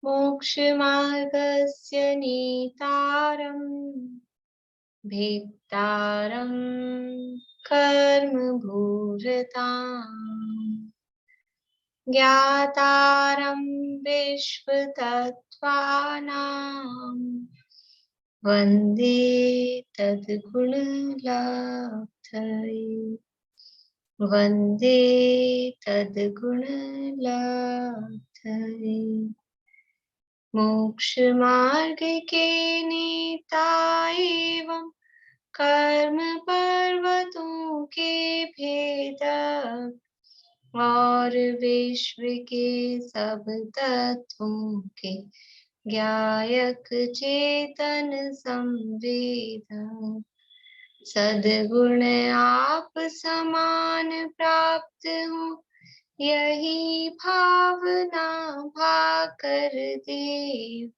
मोक्षमार्गस्य नेतारं भेत्तारं कर्मभूरताम् ज्ञातारं विश्वतत्त्वानां वन्दे तद्गुणलाब्धये वन्दे तद्गुणलाब्धये। मोक्षमार्ग के नेता एवं कर्म पर्वतों के भेदक और विश्व के सब तत्वों के ज्ञायक चेतन संवेदक सद्गुण आप समान प्राप्त हो यही भावना भाकर देव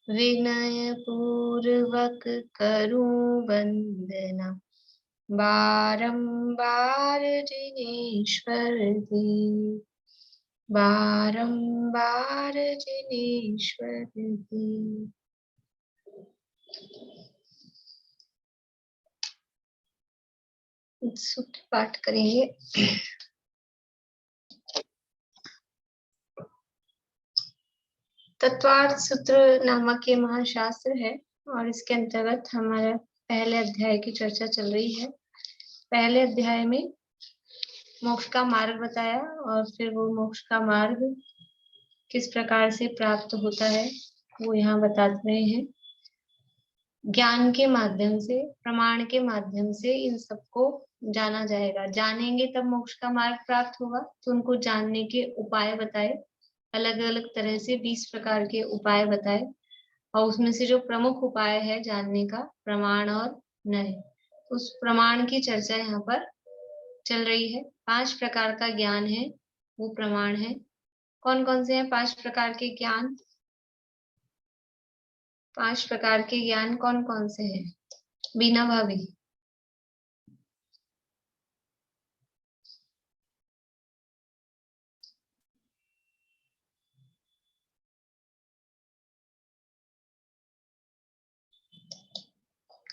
विनय पूर्वक करूं वंदना बारंबार जिनेश्वर देव बारंबार जिनेश्वर देव। सूत्र पाठ करेंगे। तत्वार्थ सूत्र नामक ये महाशास्त्र है और इसके अंतर्गत हमारा पहले अध्याय की चर्चा चल रही है। पहले अध्याय में मोक्ष का मार्ग बताया और फिर वो मोक्ष का मार्ग किस प्रकार से प्राप्त होता है वो यहाँ बता रहे हैं। ज्ञान के माध्यम से, प्रमाण के माध्यम से इन सबको जाना जाएगा। जानेंगे तब मोक्ष का मार्ग प्राप्त होगा। तो उनको जानने के उपाय बताए, अलग अलग तरह से 20 प्रकार के उपाय बताए और उसमें से जो प्रमुख उपाय है जानने का, प्रमाण और नय, उस प्रमाण की चर्चा यहाँ पर चल रही है। 5 प्रकार का ज्ञान है वो प्रमाण है। कौन कौन से हैं 5 प्रकार के ज्ञान? 5 प्रकार के ज्ञान कौन कौन से हैं? बीना भाभी।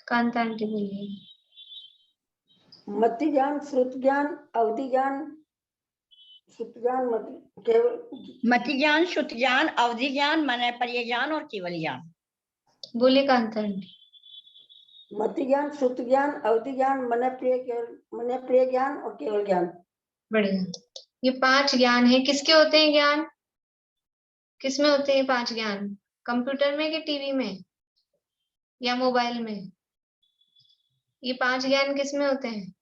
कांता आंटी बोलिए। मति ज्ञान, श्रुत ज्ञान, अवधि ज्ञान, श्रुत ज्ञान, मति ज्ञान, श्रुत ज्ञान, अवधि ज्ञान, मन पर्य ज्ञान और केवल ज्ञान। बोले कांता आंटी। मति ज्ञान, श्रुत ज्ञान, अवधि ज्ञान, मन प्रिय ज्ञान और केवल ज्ञान। बढ़िया। ये 5 ज्ञान है। किसके होते हैं ज्ञान? किसमें होते हैं 5 ज्ञान? कंप्यूटर में कि टीवी में या मोबाइल में? ये 5 ज्ञान किसमें होते हैं?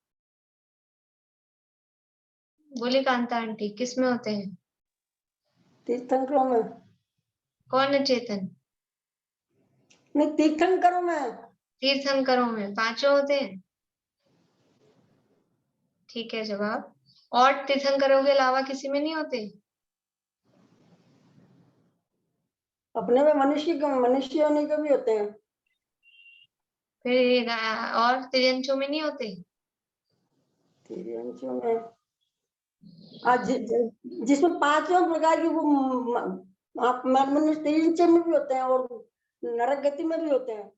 बोले कांता आंटी, किसमें होते हैं? तीर्थंकरों में। कौन है चेतन? नहीं, तीर्थंकरों में। तीर्थंकरों में 5 होते हैं। ठीक है जवाब। और तीर्थंकरों के अलावा किसी में नहीं होते? अपने में मनुष्य होने के भी होते हैं। फिर और तिर्यंचों में नहीं होते? तिर्यंचों में आज जिसमें 5 प्रकार की वो मनुष्य तिर्यंचों में भी होते हैं और नरक गति में भी होते हैं।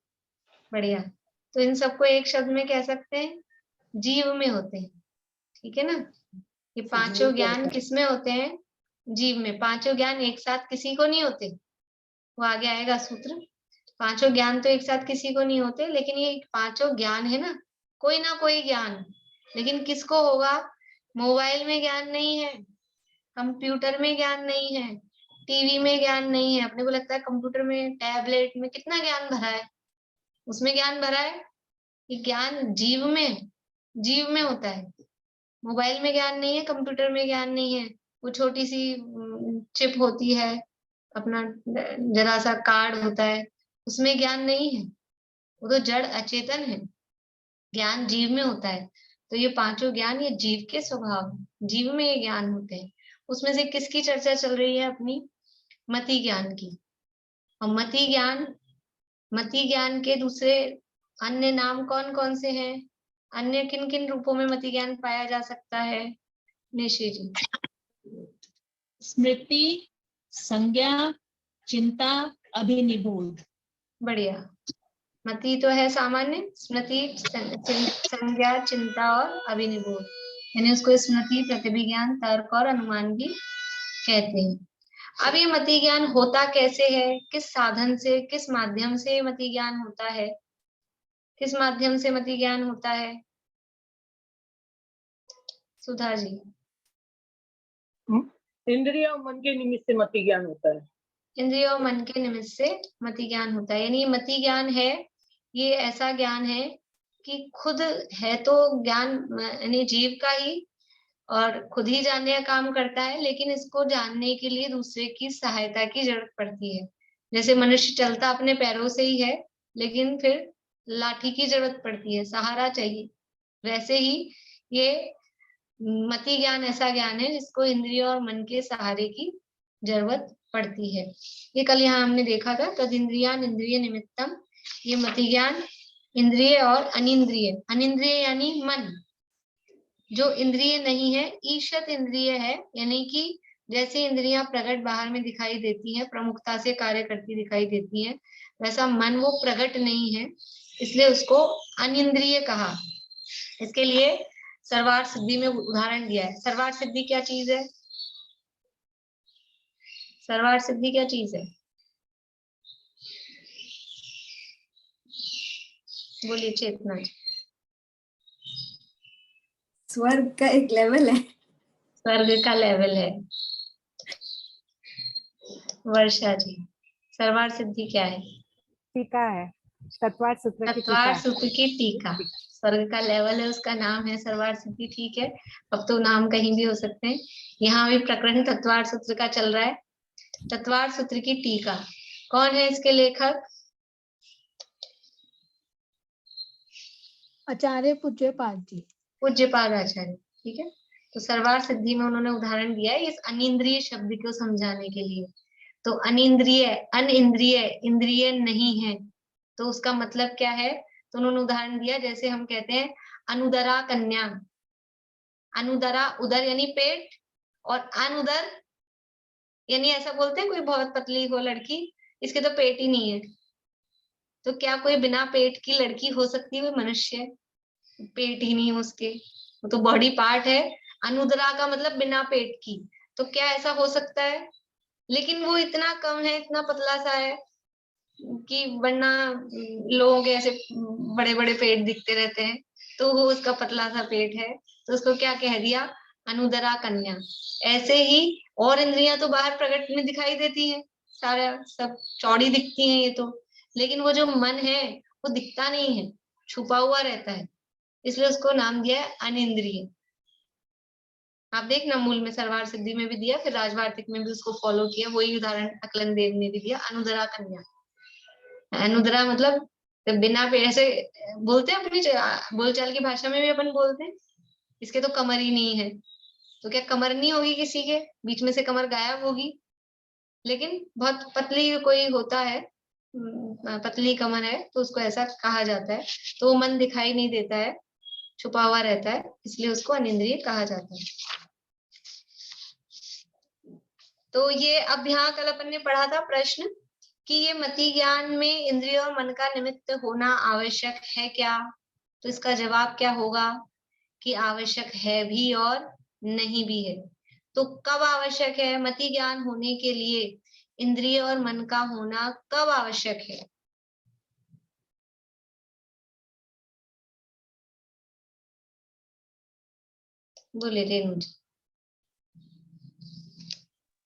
बढ़िया। तो इन सबको एक शब्द में कह सकते हैं, जीव में होते हैं। ठीक है ना? ये 5 ज्ञान किसमें होते हैं? जीव में। 5 ज्ञान एक साथ किसी को नहीं होते। वो आगे आएगा सूत्र। 5 ज्ञान तो एक साथ किसी को नहीं होते, लेकिन ये 5 ज्ञान है ना कोई ज्ञान, लेकिन किसको होगा? मोबाइल में ज्ञान नहीं है, कंप्यूटर में ज्ञान नहीं है, टीवी में ज्ञान नहीं है। अपने को लगता है कंप्यूटर में, टैबलेट में कितना ज्ञान भरा है, उसमें ज्ञान भरा है। ये ज्ञान जीव में होता है। मोबाइल में ज्ञान नहीं है, कंप्यूटर में ज्ञान नहीं है। वो छोटी सी चिप होती है, अपना जरा सा कार्ड होता है, उसमें ज्ञान नहीं है। वो तो जड़ अचेतन है। ज्ञान जीव में होता है। तो ये 5 ज्ञान ये जीव के स्वभाव, जीव में ये ज्ञान होते हैं। उसमें से किसकी चर्चा चल रही है? अपनी मति ज्ञान की। और मति ज्ञान के दूसरे अन्य नाम कौन कौन से हैं? अन्य किन किन रूपों में मति ज्ञान पाया जा सकता है? निशी जी। स्मृति, संज्ञा, चिंता, अभिनिबोध। बढ़िया। मति तो है सामान्य, स्मृति, संज्ञा, चिंता और अभिनिबोध, यानी उसको स्मृति, प्रतिभिज्ञान, तर्क और अनुमान भी कहते हैं। अब ये मति ज्ञान होता कैसे है, किस साधन से, किस माध्यम से मति ज्ञान होता है, किस माध्यम से मति ज्ञान होता है? सुधा जी। इंद्रिय और मन के निमित्त से मति ज्ञान होता है। इंद्रिय और मन के निमित्त से मति ज्ञान होता है, यानी मति ज्ञान है, ये ऐसा ज्ञान है कि खुद है तो ज्ञान यानी जीव का ही और खुद ही जानने का काम करता है, लेकिन इसको जानने के लिए दूसरे की सहायता की जरूरत पड़ती है। जैसे मनुष्य चलता अपने पैरों से ही है, लेकिन फिर लाठी की जरूरत पड़ती है, सहारा चाहिए। वैसे ही ये मति ज्ञान ऐसा ज्ञान है जिसको इंद्रिय और मन के सहारे की जरूरत पड़ती है। ये कल यहाँ हमने देखा था, तद इंद्रियान इंद्रिय निमित्तम। ये मति ज्ञान इंद्रिय और अनिंद्रिय, अनिंद्रिय यानी मन, जो इंद्रिय नहीं है, ईशत इंद्रिय है, यानी कि जैसे इंद्रियां प्रकट बाहर में दिखाई देती हैं, प्रमुखता से कार्य करती दिखाई देती हैं, वैसा मन वो प्रकट नहीं है, इसलिए उसको अनिंद्रिय कहा। इसके लिए सर्वार्थ सिद्धि में उदाहरण दिया है। सर्वार्थ सिद्धि क्या चीज है? सर्वार्थ सिद्धि क्या चीज है? बोलिए चेतना जी। स्वर्ग का एक लेवल है। स्वर्ग का लेवल है। वर्षा जी, सर्वार्थ सिद्धि क्या है? टीका है, तत्वार्थ सूत्र की टीका। तत्वार्थ सूत्र की टीका। स्वर्ग का लेवल है, उसका नाम है सर्वार्थ सिद्धि, ठीक है। अब तो नाम कहीं भी हो सकते हैं, यहाँ भी प्रकरण तत्वार्थ सूत्र का चल रहा है। तत्वार्थ सूत्र की टीका, कौन है इसके लेखक? आचार्य पूज्यपाद जी। पूज्यपाद आचार्य, ठीक है। तो सर्वार्थ सिद्धि में उन्होंने उदाहरण दिया है इस अनिंद्रिय शब्द को समझाने के लिए। तो अनिंद्रिय, अनिंद्रिय, इंद्रिय नहीं है, तो उसका मतलब क्या है? तो उन्होंने उदाहरण दिया, जैसे हम कहते हैं अनुदरा कन्या। अनुदरा, उदर यानी पेट, और अनुदर यानी ऐसा बोलते हैं कोई बहुत पतली हो लड़की, इसके तो पेट ही नहीं है। तो क्या कोई बिना पेट की लड़की हो सकती है? कोई मनुष्य पेट ही नहीं है उसके, वो तो बॉडी पार्ट है। अनुदरा का मतलब बिना पेट की, तो क्या ऐसा हो सकता है? लेकिन वो इतना कम है, इतना पतला सा है कि वरना लोगों के ऐसे बड़े बड़े पेट दिखते रहते हैं, तो वो उसका पतला सा पेट है, तो उसको क्या कह दिया? अनुदरा कन्या। ऐसे ही और इंद्रियां तो बाहर प्रकट में दिखाई देती हैं, सारा सब चौड़ी दिखती हैं ये तो, लेकिन वो जो मन है वो दिखता नहीं है, छुपा हुआ रहता है, इसलिए उसको नाम दिया है अनिंद्रिय। आप देखना मूल में सर्वार्थ सिद्धि में भी दिया, फिर राजवार्तिक में भी उसको फॉलो किया, वही उदाहरण अकलन देव ने भी दिया, अनुदरा कन्या। अनुदरा मतलब तो बिना पेट, ऐसे बोलते हैं अपनी बोलचाल की भाषा में भी अपन बोलते हैं, इसके तो कमर ही नहीं है, तो क्या कमर नहीं होगी किसी के? बीच में से कमर गायब होगी। लेकिन बहुत पतली कोई होता है, पतली कमर है, तो उसको ऐसा कहा जाता है। तो वो मन दिखाई नहीं देता है, छुपा हुआ रहता है, इसलिए उसको अनिंद्रिय कहा जाता है। तो ये अब यहाँ कल अपन ने पढ़ा था प्रश्न कि ये मति ज्ञान में इंद्रिय और मन का निमित्त होना आवश्यक है क्या? तो इसका जवाब क्या होगा कि आवश्यक है भी और नहीं भी है। तो कब आवश्यक है? मति ज्ञान होने के लिए इंद्रिय और मन का होना कब आवश्यक है? बोले रेणु जी।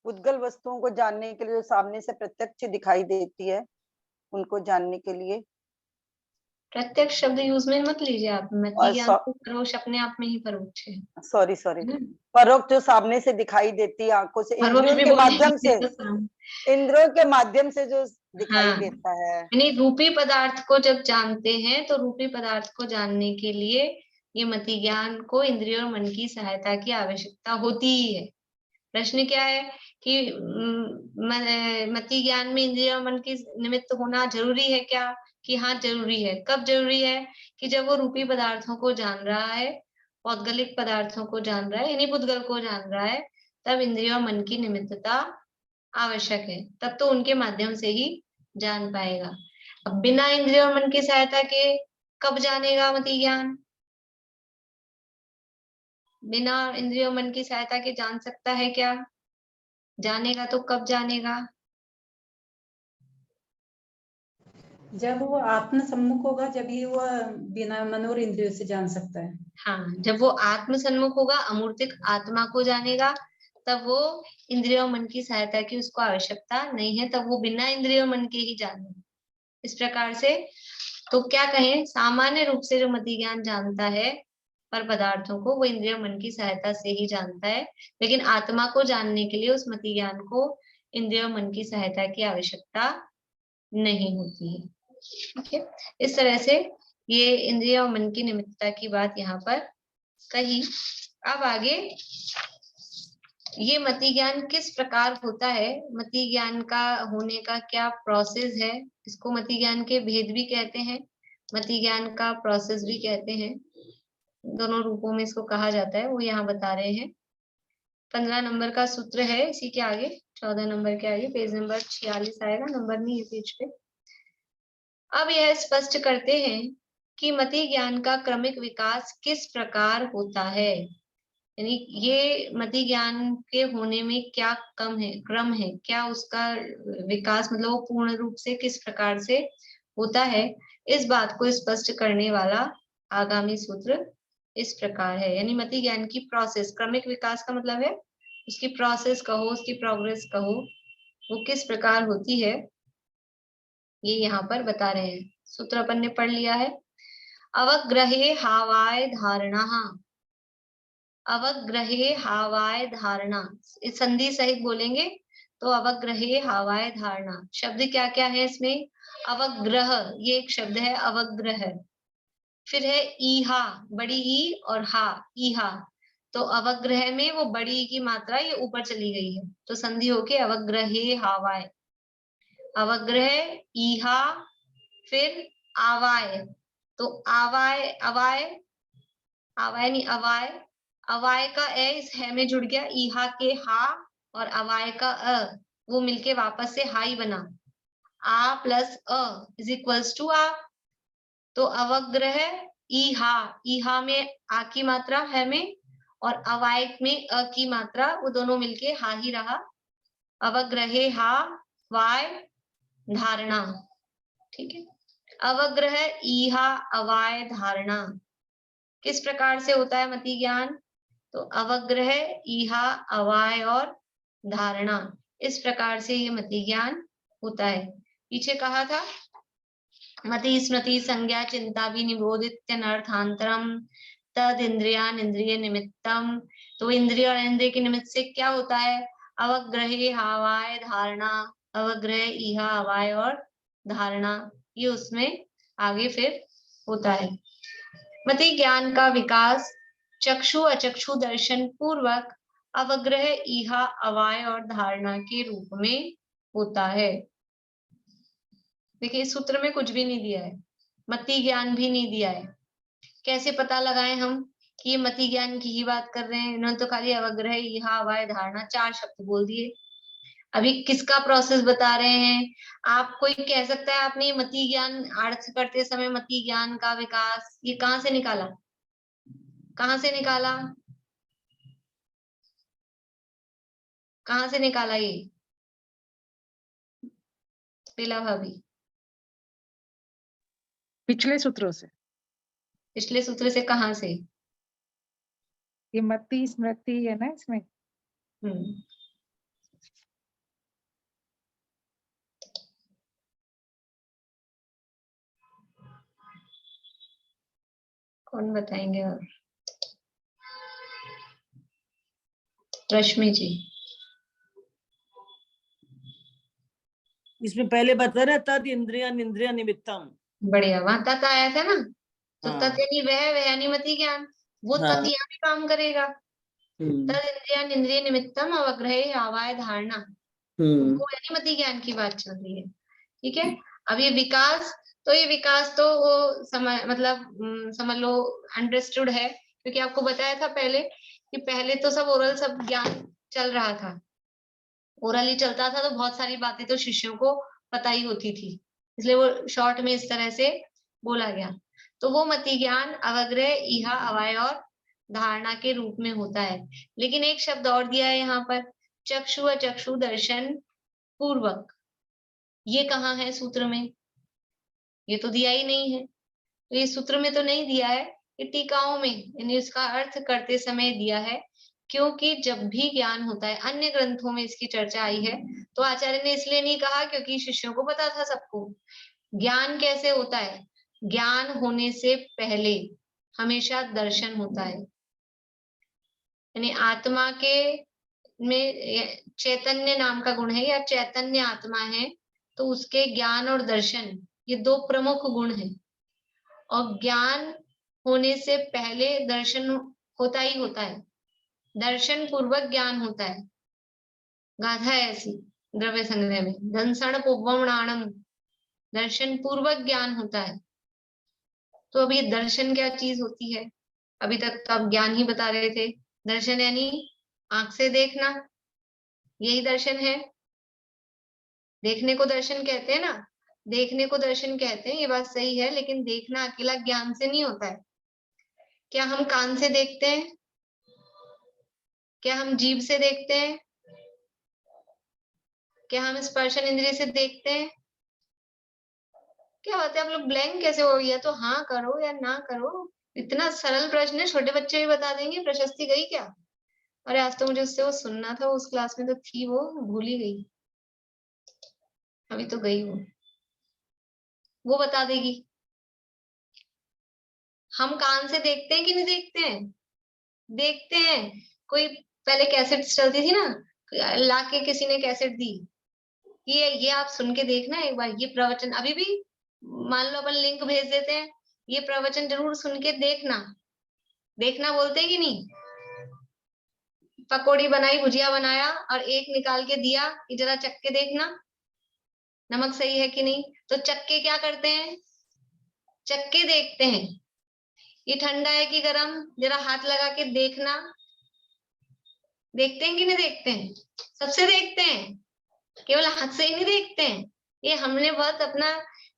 उद्गल वस्तुओं को जानने के लिए, जो सामने से प्रत्यक्ष दिखाई देती है, उनको जानने के लिए। प्रत्यक्ष शब्द यूज में मत लीजिए आप, मति ज्ञान तो परोक्ष अपने आप में ही परोक्ष है। सॉरी परोक्ष जो सामने से दिखाई देती है आंखों से, इंद्रियों के माध्यम से, इंद्रियों के माध्यम से जो दिखाई देता है। यानी रूपी पदार्थ को जब जानते हैं, तो रूपी पदार्थ को जानने के लिए ये मति ज्ञान को इंद्रिय और मन की सहायता की आवश्यकता होती ही है। प्रश्न क्या है कि मति ज्ञान में इंद्रिय और मन की निमित्त होना जरूरी है क्या? कि हाँ जरूरी है। कब जरूरी है? कि जब वो रूपी पदार्थों को जान रहा है, पौद्गलिक पदार्थों को जान रहा है, यानी पुद्गल को जान रहा है, तब इंद्रिय और मन की निमित्तता आवश्यक है, तब तो उनके माध्यम से ही जान पाएगा। अब बिना इंद्रिय और मन की सहायता के कब जानेगा मति ज्ञान? बिना इंद्रिय और मन की सहायता के जान सकता है क्या? जानेगा तो कब जानेगा? जब वो आत्म सम्मुख होगा, जब ही वो बिना मन और इंद्रियों से जान सकता है। हाँ, जब वो आत्म सन्मुख होगा, अमूर्तिक आत्मा को जानेगा, तब वो इंद्रिय और मन की सहायता की उसको आवश्यकता नहीं है, तब वो बिना इंद्रिय और मन के ही जाने। इस प्रकार से तो क्या कहें, सामान्य रूप से जो मति ज्ञान जानता है पर पदार्थों को, वो इंद्रिय और मन की सहायता से ही जानता है, लेकिन आत्मा को जानने के लिए उस मति ज्ञान को इंद्रिय और मन की सहायता की आवश्यकता नहीं होती है। ठीक है, इस तरह से ये इंद्रिय और मन की निमित्तता की बात यहाँ पर कही। अब आगे ये मति ज्ञान किस प्रकार होता है, मति ज्ञान का होने का क्या प्रोसेस है, इसको मति ज्ञान के भेद भी कहते हैं, मति ज्ञान का प्रोसेस भी कहते हैं, दोनों रूपों में इसको कहा जाता है, वो यहाँ बता रहे हैं। 15 नंबर का सूत्र है, इसी के आगे 14 नंबर के आगे पेज नंबर 46 आएगा, नंबर नहीं है पेज पे। अब यह स्पष्ट करते हैं कि मति ज्ञान का क्रमिक विकास किस प्रकार होता है, यानी ये मति ज्ञान के होने में क्या क्रम है, क्या उसका विकास मतलब वो पूर्ण रूप से किस प्रकार से होता है, इस बात को स्पष्ट करने वाला आगामी सूत्र इस प्रकार है। यानी मति ज्ञान की प्रोसेस, क्रमिक विकास का मतलब है उसकी प्रोसेस कहो, उसकी प्रोग्रेस कहो, वो किस प्रकार होती है, ये यहाँ पर बता रहे हैं। सूत्र अपन ने पढ़ लिया है। अवग्रहे हावाय धारणा, अवग्रहे हावाय धारणा, इस संधि सहित बोलेंगे तो अवग्रहे हावाय धारणा। शब्द क्या क्या है इसमें? अवग्रह, ये एक शब्द है अवग्रह, फिर है ईहा, बड़ी ई और हा, ईहा, तो अवग्रह में वो बड़ी ई की मात्रा ये ऊपर चली गई है, तो संधि होके अवग्रहे हावाय, अवग्रह ईहा, फिर आवाय, तो आवाय, अवाय, आवाय नहीं अवाय, अवाय का ए इस है में जुड़ गया, ईहा के हा और अवाय का अ, वो मिलके वापस से हाई बना, आ प्लस अ इज इक्वल्स टू आ, तो अवग्रह ईहा, ईहा में आ की मात्रा है में और अवाय में अ की मात्रा, वो दोनों मिलके हा ही रहा, अवग्रहे हा वाय धारणा। ठीक है, अवग्रह ईहा अवाय धारणा किस प्रकार से होता है मति ज्ञान? तो अवग्रह ईहा अवाय और धारणा, इस प्रकार से ये मति ज्ञान होता है। पीछे कहा था मति स्मृति संज्ञा चिंता भी निबोधित्यनर्थांतरम तद इंद्रियान इंद्रिय निमित्तम, तो इंद्रिय और इंद्रिय के निमित्त से क्या होता है? अवग्रहे हावाय धारणा, अवग्रह ईहा अवाय और धारणा, ये उसमें आगे फिर होता है। मति ज्ञान का विकास चक्षु अचक्षु दर्शन पूर्वक अवग्रह ईहा अवाय और धारणा के रूप में होता है। देखिए इस सूत्र में कुछ भी नहीं दिया है, मति ज्ञान भी नहीं दिया है, कैसे पता लगाएं हम कि ये मति ज्ञान की ही बात कर रहे हैं? इन्होंने तो खाली अवग्रह ईहा अवाय धारणा 4 शब्द बोल दिए। अभी किसका प्रोसेस बता रहे हैं? आप कोई कह सकता है आपने मति ज्ञान अर्थ करते समय मति ज्ञान का विकास ये कहाँ से निकाला, कहाँ से निकाला, कहाँ से निकाला? ये पीला भाभी पिछले सूत्रों से। पिछले सूत्र से कहाँ से? ये मति स्मृति है ना इसमें। कौन बताएंगे? और रश्मि जी। इसमें पहले बता रहा तद इंद्रिया इंद्रिया निमित्तम, बढ़िया, वहां तत् आया था ना, तो हाँ। तत् यानी वह यानी मति ज्ञान, वो हाँ। तत् यहाँ भी काम करेगा। तद इंद्रिया इंद्रिय निमित्तम अवग्रह आवाय धारणा, वो यानी मति ज्ञान की बात चल रही है। ठीक है, अब ये विकास, तो ये विकास तो वो समझ लो अंडरस्टूड है, क्योंकि आपको बताया था पहले कि पहले तो सब ओरल सब ज्ञान चल रहा था, ओरली चलता था तो बहुत सारी बातें तो शिष्यों को पता ही होती थी, इसलिए वो शॉर्ट में इस तरह से बोला गया। तो वो मति ज्ञान अवग्रह, इहा, अवय और धारणा के रूप में होता है। लेकिन एक शब्द और दिया है यहाँ पर, चक्षु अचक्षु दर्शन पूर्वक। ये कहाँ है सूत्र में? ये तो दिया ही नहीं है। तो ये सूत्र में तो नहीं दिया है, ये टीकाओं में, यानी इसका अर्थ करते समय दिया है। क्योंकि जब भी ज्ञान होता है, अन्य ग्रंथों में इसकी चर्चा आई है, तो आचार्य ने इसलिए नहीं कहा क्योंकि शिष्यों को पता था सबको। ज्ञान कैसे होता है? ज्ञान होने से पहले हमेशा दर्शन होता है, यानी आत्मा के में चैतन्य नाम का गुण है, या चैतन्य आत्मा है, तो उसके ज्ञान और दर्शन ये दो प्रमुख गुण हैं। और ज्ञान होने से पहले दर्शन होता ही होता है, दर्शन पूर्वक ज्ञान होता है। गाथा है ऐसी द्रव्य संग्रह में, दंसण पुब्बमणाणम, दर्शन पूर्वक ज्ञान होता है। तो अब ये दर्शन क्या चीज होती है? अभी तक तो आप ज्ञान ही बता रहे थे। दर्शन यानी आंख से देखना, यही दर्शन है। देखने को दर्शन कहते हैं ना, देखने को दर्शन कहते हैं, ये बात सही है, लेकिन देखना अकेला ज्ञान से नहीं होता है। क्या हम कान से देखते हैं? क्या हम जीभ से देखते हैं? क्या हम स्पर्शन इंद्रिय से देखते हैं? क्या बात है, आप लोग ब्लैंक कैसे हो? या तो हाँ करो या ना करो। इतना सरल प्रश्न है, छोटे बच्चे भी बता देंगे। प्रशस्ति गई क्या? अरे आज तो मुझे उससे वो सुनना था, उस क्लास में तो थी, वो भूल ही गई। अभी तो गई वो बता देगी। हम कान से देखते हैं कि नहीं देखते हैं? देखते हैं। कोई पहले कैसेट चलती थी ना, लाके किसी ने कैसेट दी, ये आप सुन के देखना एक बार, ये प्रवचन अभी भी मान लो अपन लिंक भेज देते हैं, ये प्रवचन जरूर सुन के देखना। देखना बोलते हैं कि नहीं? पकौड़ी बनाई, भुजिया बनाया और एक निकाल के दिया कि जरा चख के देखना नमक सही है कि नहीं। तो चख के क्या करते हैं? चख के देखते हैं, ये ठंडा है कि गर्म, जरा हाथ लगा के देखना। देखते हैं कि नहीं देखते हैं? सबसे देखते हैं, केवल हाथ से ही नहीं देखते हैं। ये हमने बहुत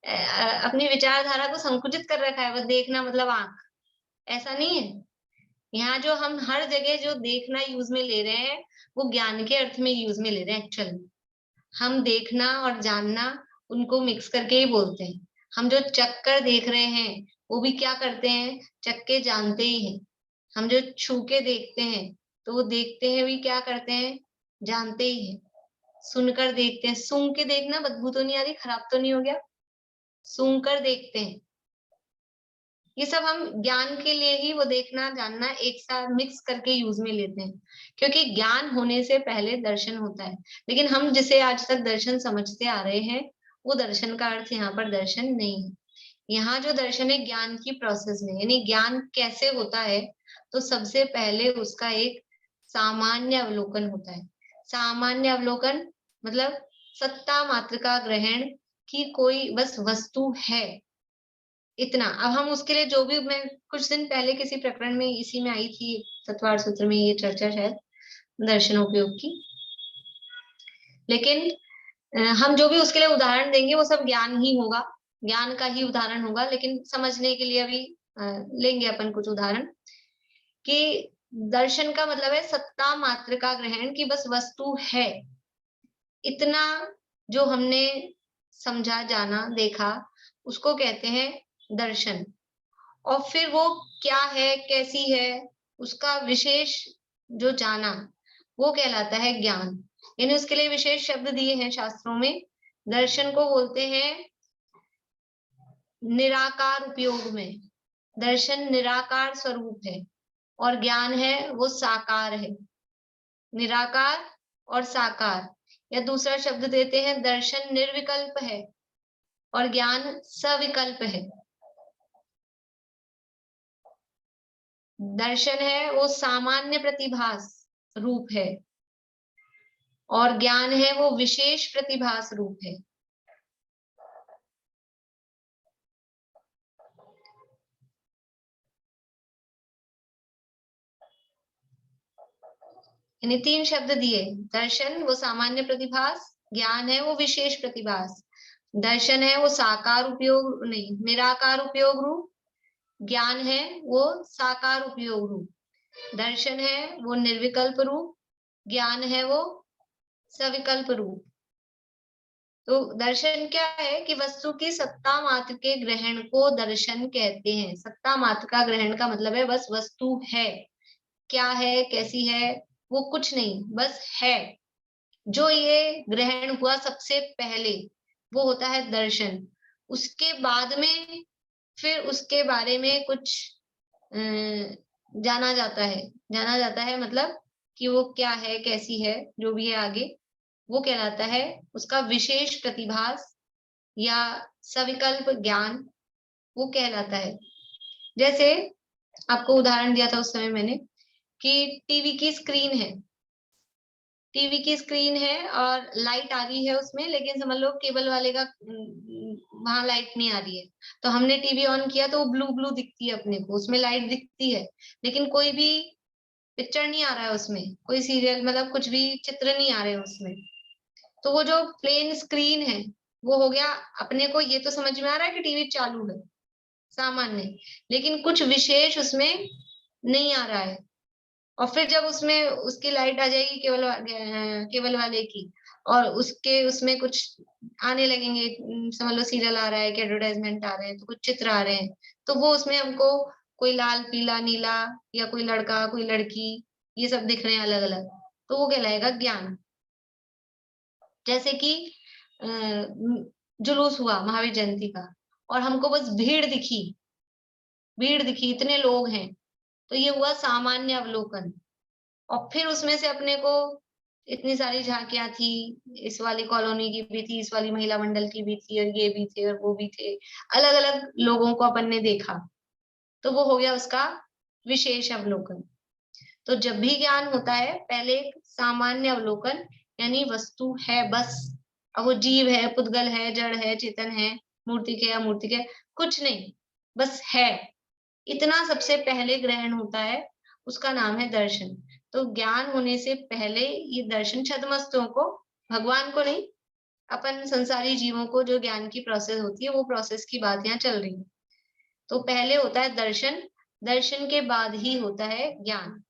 अपनी विचारधारा को संकुचित कर रखा है, बस देखना मतलब आंख, ऐसा नहीं है। यहाँ जो हम हर जगह जो देखना यूज में ले रहे हैं, वो ज्ञान के अर्थ में यूज में ले रहे हैं। एक्चुअल हम देखना और जानना उनको मिक्स करके ही बोलते हैं। हम जो चख कर देख रहे हैं वो भी क्या करते हैं? चख के जानते ही हैं। हम जो छू के देखते हैं तो वो देखते हैं भी क्या करते हैं? जानते ही हैं। सुनकर देखते हैं, सूंघ के देखना, बदबू तो नहीं आ रही, खराब तो नहीं हो गया, सूंघ कर देखते हैं। ये सब हम ज्ञान के लिए ही वो देखना जानना एक साथ मिक्स करके यूज में लेते हैं, क्योंकि ज्ञान होने से पहले दर्शन होता है। लेकिन हम जिसे आज तक दर्शन समझते आ रहे हैं, वो दर्शन का अर्थ यहाँ पर दर्शन नहीं है। यहाँ जो दर्शन है ज्ञान की प्रोसेस में, यानी ज्ञान कैसे होता है, तो सबसे पहले उसका एक सामान्य अवलोकन होता है। सामान्य अवलोकन मतलब सत्ता मात्र का ग्रहण कि कोई बस वस्तु है, इतना। अब हम उसके लिए जो भी, मैं कुछ दिन पहले किसी प्रकरण में इसी में आई थी, चतवार सूत्र में ये चर्चा शायद दर्शनोपयोग की, लेकिन हम जो भी उसके लिए उदाहरण देंगे वो सब ज्ञान ही होगा, ज्ञान का ही उदाहरण होगा। लेकिन समझने के लिए अभी लेंगे अपन कुछ उदाहरण कि दर्शन का मतलब है सत्ता मात्र का ग्रहण कि बस वस्तु है, इतना जो हमने समझा, जाना, देखा, उसको कहते हैं दर्शन। और फिर वो क्या है, कैसी है, उसका विशेष जो जाना, वो कहलाता है ज्ञान। यानी उसके लिए विशेष शब्द दिए हैं शास्त्रों में। दर्शन को बोलते हैं निराकार उपयोग में, दर्शन निराकार स्वरूप है और ज्ञान है वो साकार है। निराकार और साकार, या दूसरा शब्द देते हैं दर्शन निर्विकल्प है और ज्ञान सविकल्प है। दर्शन है वो सामान्य प्रतिभास रूप है और ज्ञान है वो विशेष प्रतिभास रूप है। यानी 3 शब्द दिए। दर्शन वो सामान्य प्रतिभास, ज्ञान है वो विशेष प्रतिभास। दर्शन है वो साकार उपयोग नहीं निराकार उपयोग रूप, ज्ञान है वो साकार उपयोग रूप, दर्शन है वो निर्विकल्प रूप, ज्ञान है वो सविकल्प रूप। तो दर्शन क्या है कि वस्तु की सत्ता मात्र के ग्रहण को दर्शन कहते हैं। सत्ता मात्र का ग्रहण का मतलब है बस वस्तु है, क्या है कैसी है वो कुछ नहीं, बस है। जो ये ग्रहण हुआ सबसे पहले वो होता है दर्शन। उसके बाद में फिर उसके बारे में कुछ जाना जाता है मतलब कि वो क्या है कैसी है जो भी है आगे, वो कहलाता है उसका विशेष प्रतिभास या सविकल्प ज्ञान, वो कहलाता है। जैसे आपको उदाहरण दिया था उस समय मैंने कि टीवी की स्क्रीन है, टीवी की स्क्रीन है और लाइट आ रही है उसमें, लेकिन समझ लो केबल वाले का वहां लाइट नहीं आ रही है, तो हमने टीवी ऑन किया तो वो ब्लू ब्लू दिखती है अपने को, उसमें लाइट दिखती है लेकिन कोई भी पिक्चर नहीं आ रहा है उसमें, कोई सीरियल मतलब कुछ भी चित्र नहीं आ रहे उसमें। तो वो जो प्लेन स्क्रीन है वो हो गया, अपने को ये तो समझ में आ रहा है कि टीवी चालू है सामान्य, लेकिन कुछ विशेष उसमें नहीं आ रहा है। और फिर जब उसमें उसकी लाइट आ जाएगी केबल वाले की, और उसमें कुछ आने लगेंगे, समझ लो सीरियल आ रहा है कि एडवर्टाइजमेंट आ रहे हैं, तो कुछ चित्र आ रहे हैं, तो वो उसमें हमको कोई लाल पीला नीला या कोई लड़का कोई लड़की ये सब दिख रहे हैं अलग अलग, तो वो कहलाएगा ज्ञान। जैसे कि जुलूस हुआ महावीर जयंती का और हमको बस भीड़ दिखी इतने लोग हैं, तो ये हुआ सामान्य अवलोकन। और फिर उसमें से अपने को इतनी सारी झांकियां थी, इस वाली कॉलोनी की भी थी, इस वाली महिला मंडल की भी थी, और ये भी थे और वो भी थे, अलग अलग लोगों को अपन ने देखा, तो वो हो गया उसका विशेष अवलोकन। तो जब भी ज्ञान होता है पहले एक सामान्य अवलोकन, यानी वस्तु है बस, अब वो जीव है, पुद्गल है, जड़ है, चेतन है, मूर्ति के अमूर्ति के कुछ नहीं, बस है, इतना सबसे पहले ग्रहण होता है, उसका नाम है दर्शन। तो ज्ञान होने से पहले ये दर्शन छद्मस्तों को, भगवान को नहीं, अपन संसारी जीवों को जो ज्ञान की प्रोसेस होती है वो प्रोसेस की बात यहाँ चल रही है। तो पहले होता है दर्शन, दर्शन के बाद ही होता है ज्ञान।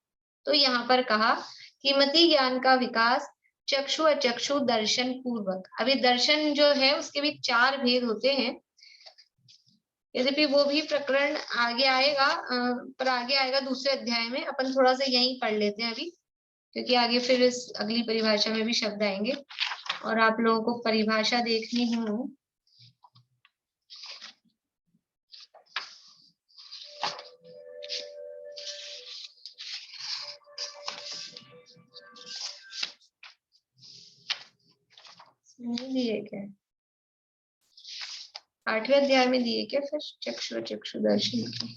तो यहाँ पर कहा कि मति ज्ञान का विकास चक्षु अचक्षु दर्शन पूर्वक। अभी दर्शन जो है उसके भी 4 भेद होते हैं, यद्यपि वो भी प्रकरण आगे आएगा, पर आगे आएगा दूसरे अध्याय में, अपन थोड़ा सा यहीं पढ़ लेते हैं अभी, क्योंकि आगे फिर इस अगली परिभाषा में भी शब्द आएंगे और आप लोगों को परिभाषा देखनी हो। दिए क्या 8वें अध्याय में दिए क्या फिर चक्षु चक्षु दर्शन की?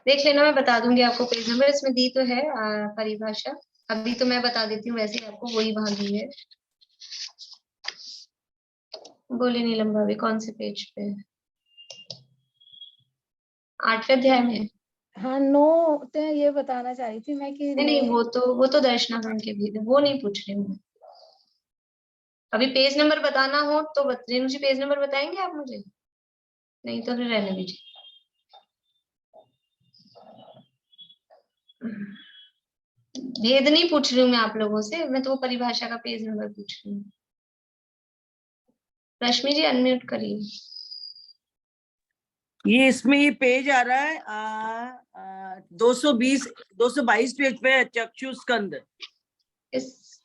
देख लेना, मैं बता दूंगी आपको पेज नंबर, इसमें दी तो है परिभाषा, अभी तो मैं बता देती हूँ, वैसे आपको वही वहां दी है। बोले नीलम भाभी कौन से पेज पे? 8वें अध्याय में। हाँ 9 तो ये बताना चाह रही थी मैं कि नहीं वो तो दर्शनाखंड के भी, वो नहीं पूछ रही हूँ। अभी पेज नंबर बताना हो तो रेणु जी पेज नंबर बताएंगे आप मुझे, नहीं तो फिर रहने दीजिए। भेद नहीं पूछ रही हूँ मैं आप लोगों से, मैं तो वो परिभाषा का पेज नंबर पूछ रही हूँ। रश्मि जी अनम्यूट करिए। ये इसमें ये पेज आ रहा है 222 पेज पे चक्षु स्कंद।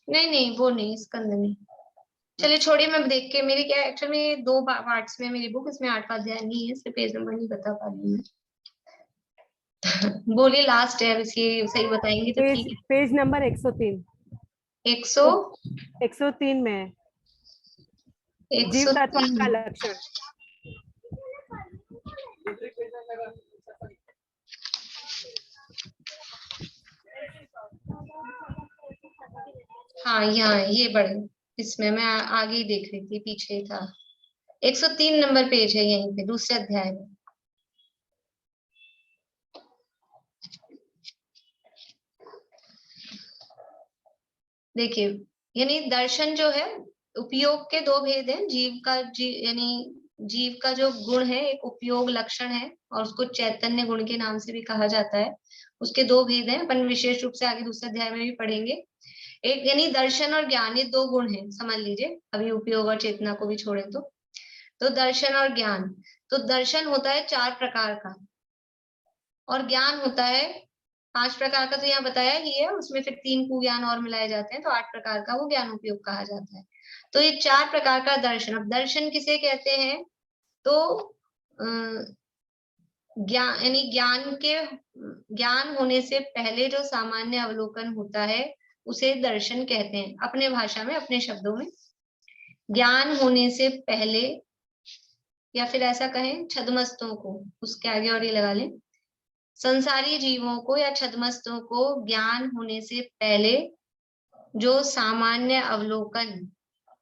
नहीं वो नहीं, स्कंद नहीं, चलिए छोड़िए, मैं देख के, मेरी क्या एक्चुअल में 2 पार्ट्स में मेरी बुक, इसमें 8वां अध्याय नहीं है, इसलिए पेज नंबर नहीं बता पा रही हूँ। बोलिए लास्ट है, अब इसलिए सही बताएंगे तो ठीक है। पेज नंबर 103 103 में जीव तत्व का लक्षण। हाँ यहाँ ये बड़े, इसमें मैं आगे ही देख रही थी, पीछे था 103 नंबर पेज है यहीं पे, दूसरे अध्याय में। देखिए, यानी दर्शन जो है, उपयोग के दो भेद हैं। जीव का यानी जीव का जो गुण है एक उपयोग लक्षण है, और उसको चैतन्य गुण के नाम से भी कहा जाता है। उसके दो भेद हैं, अपन विशेष रूप से आगे दूसरे अध्याय में भी पढ़ेंगे। एक यानी दर्शन और ज्ञान, ये दो गुण हैं, समझ लीजिए, अभी उपयोग और चेतना को भी छोड़े तो दर्शन और ज्ञान। तो दर्शन होता है 4 प्रकार का, और ज्ञान होता है 5 प्रकार का। तो यहाँ बताया ही है, उसमें फिर 3 कुज्ञान और मिलाए जाते हैं, तो 8 प्रकार का वो ज्ञान उपयोग कहा जाता है। तो ये 4 प्रकार का दर्शन। अब दर्शन किसे कहते हैं? तो ज्ञान यानी ज्ञान होने से पहले जो सामान्य अवलोकन होता है उसे दर्शन कहते हैं। अपने भाषा में, अपने शब्दों में, ज्ञान होने से पहले, या फिर ऐसा कहें छद्मस्तों को, उसके आगे और ये लगा लें, संसारी जीवों को या छद्मस्तों को ज्ञान होने से पहले जो सामान्य अवलोकन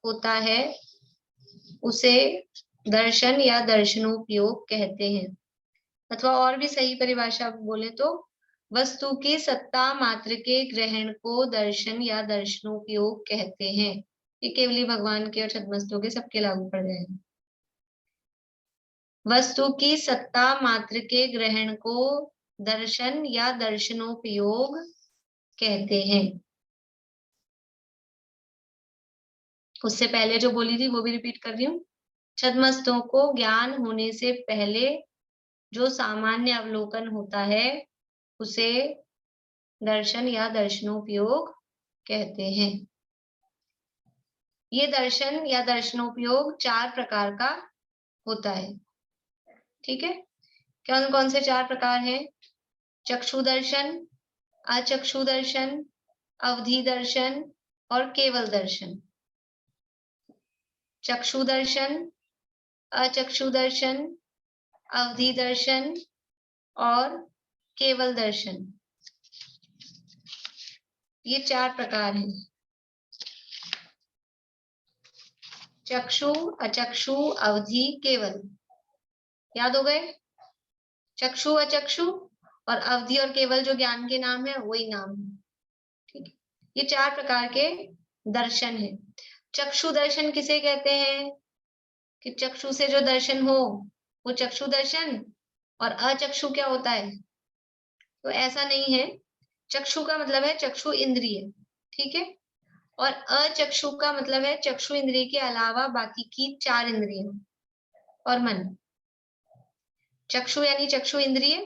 होता है उसे दर्शन या दर्शनोपयोग कहते हैं। अथवा और भी सही परिभाषा बोले तो वस्तु की सत्ता मात्र के ग्रहण को दर्शन या दर्शनोपयोग कहते हैं। ये केवली भगवान के और छद्मस्तों के सबके लागू पड़ जाएगा। वस्तु की सत्ता मात्र के ग्रहण को दर्शन या दर्शनोपयोग कहते हैं। उससे पहले जो बोली थी वो भी रिपीट कर रही हूँ। छद्मस्तों को ज्ञान होने से पहले जो सामान्य अवलोकन होता है उसे दर्शन या दर्शनोपयोग कहते हैं। ये दर्शन या दर्शनोपयोग 4 प्रकार का होता है। ठीक है, कौन कौन से 4 प्रकार हैं? चक्षु दर्शन, अचक्षु दर्शन, अवधि दर्शन और केवल दर्शन। चक्षु दर्शन, अचक्षु दर्शन, अवधि दर्शन और केवल दर्शन, ये 4 प्रकार हैं। चक्षु, अचक्षु, अवधि, केवल, याद हो गए? चक्षु, अचक्षु और अवधि और केवल जो ज्ञान के नाम है वही नाम है। ठीक है, ये 4 प्रकार के दर्शन है। चक्षु दर्शन किसे कहते हैं? कि चक्षु से जो दर्शन हो वो चक्षु दर्शन, और अचक्षु क्या होता है? तो ऐसा नहीं है। चक्षु का मतलब है चक्षु इंद्रिय, ठीक है, और अचक्षु का मतलब है चक्षु इंद्रिय के अलावा बाकी की 4 इंद्रियां और मन। चक्षु यानी चक्षु इंद्रिय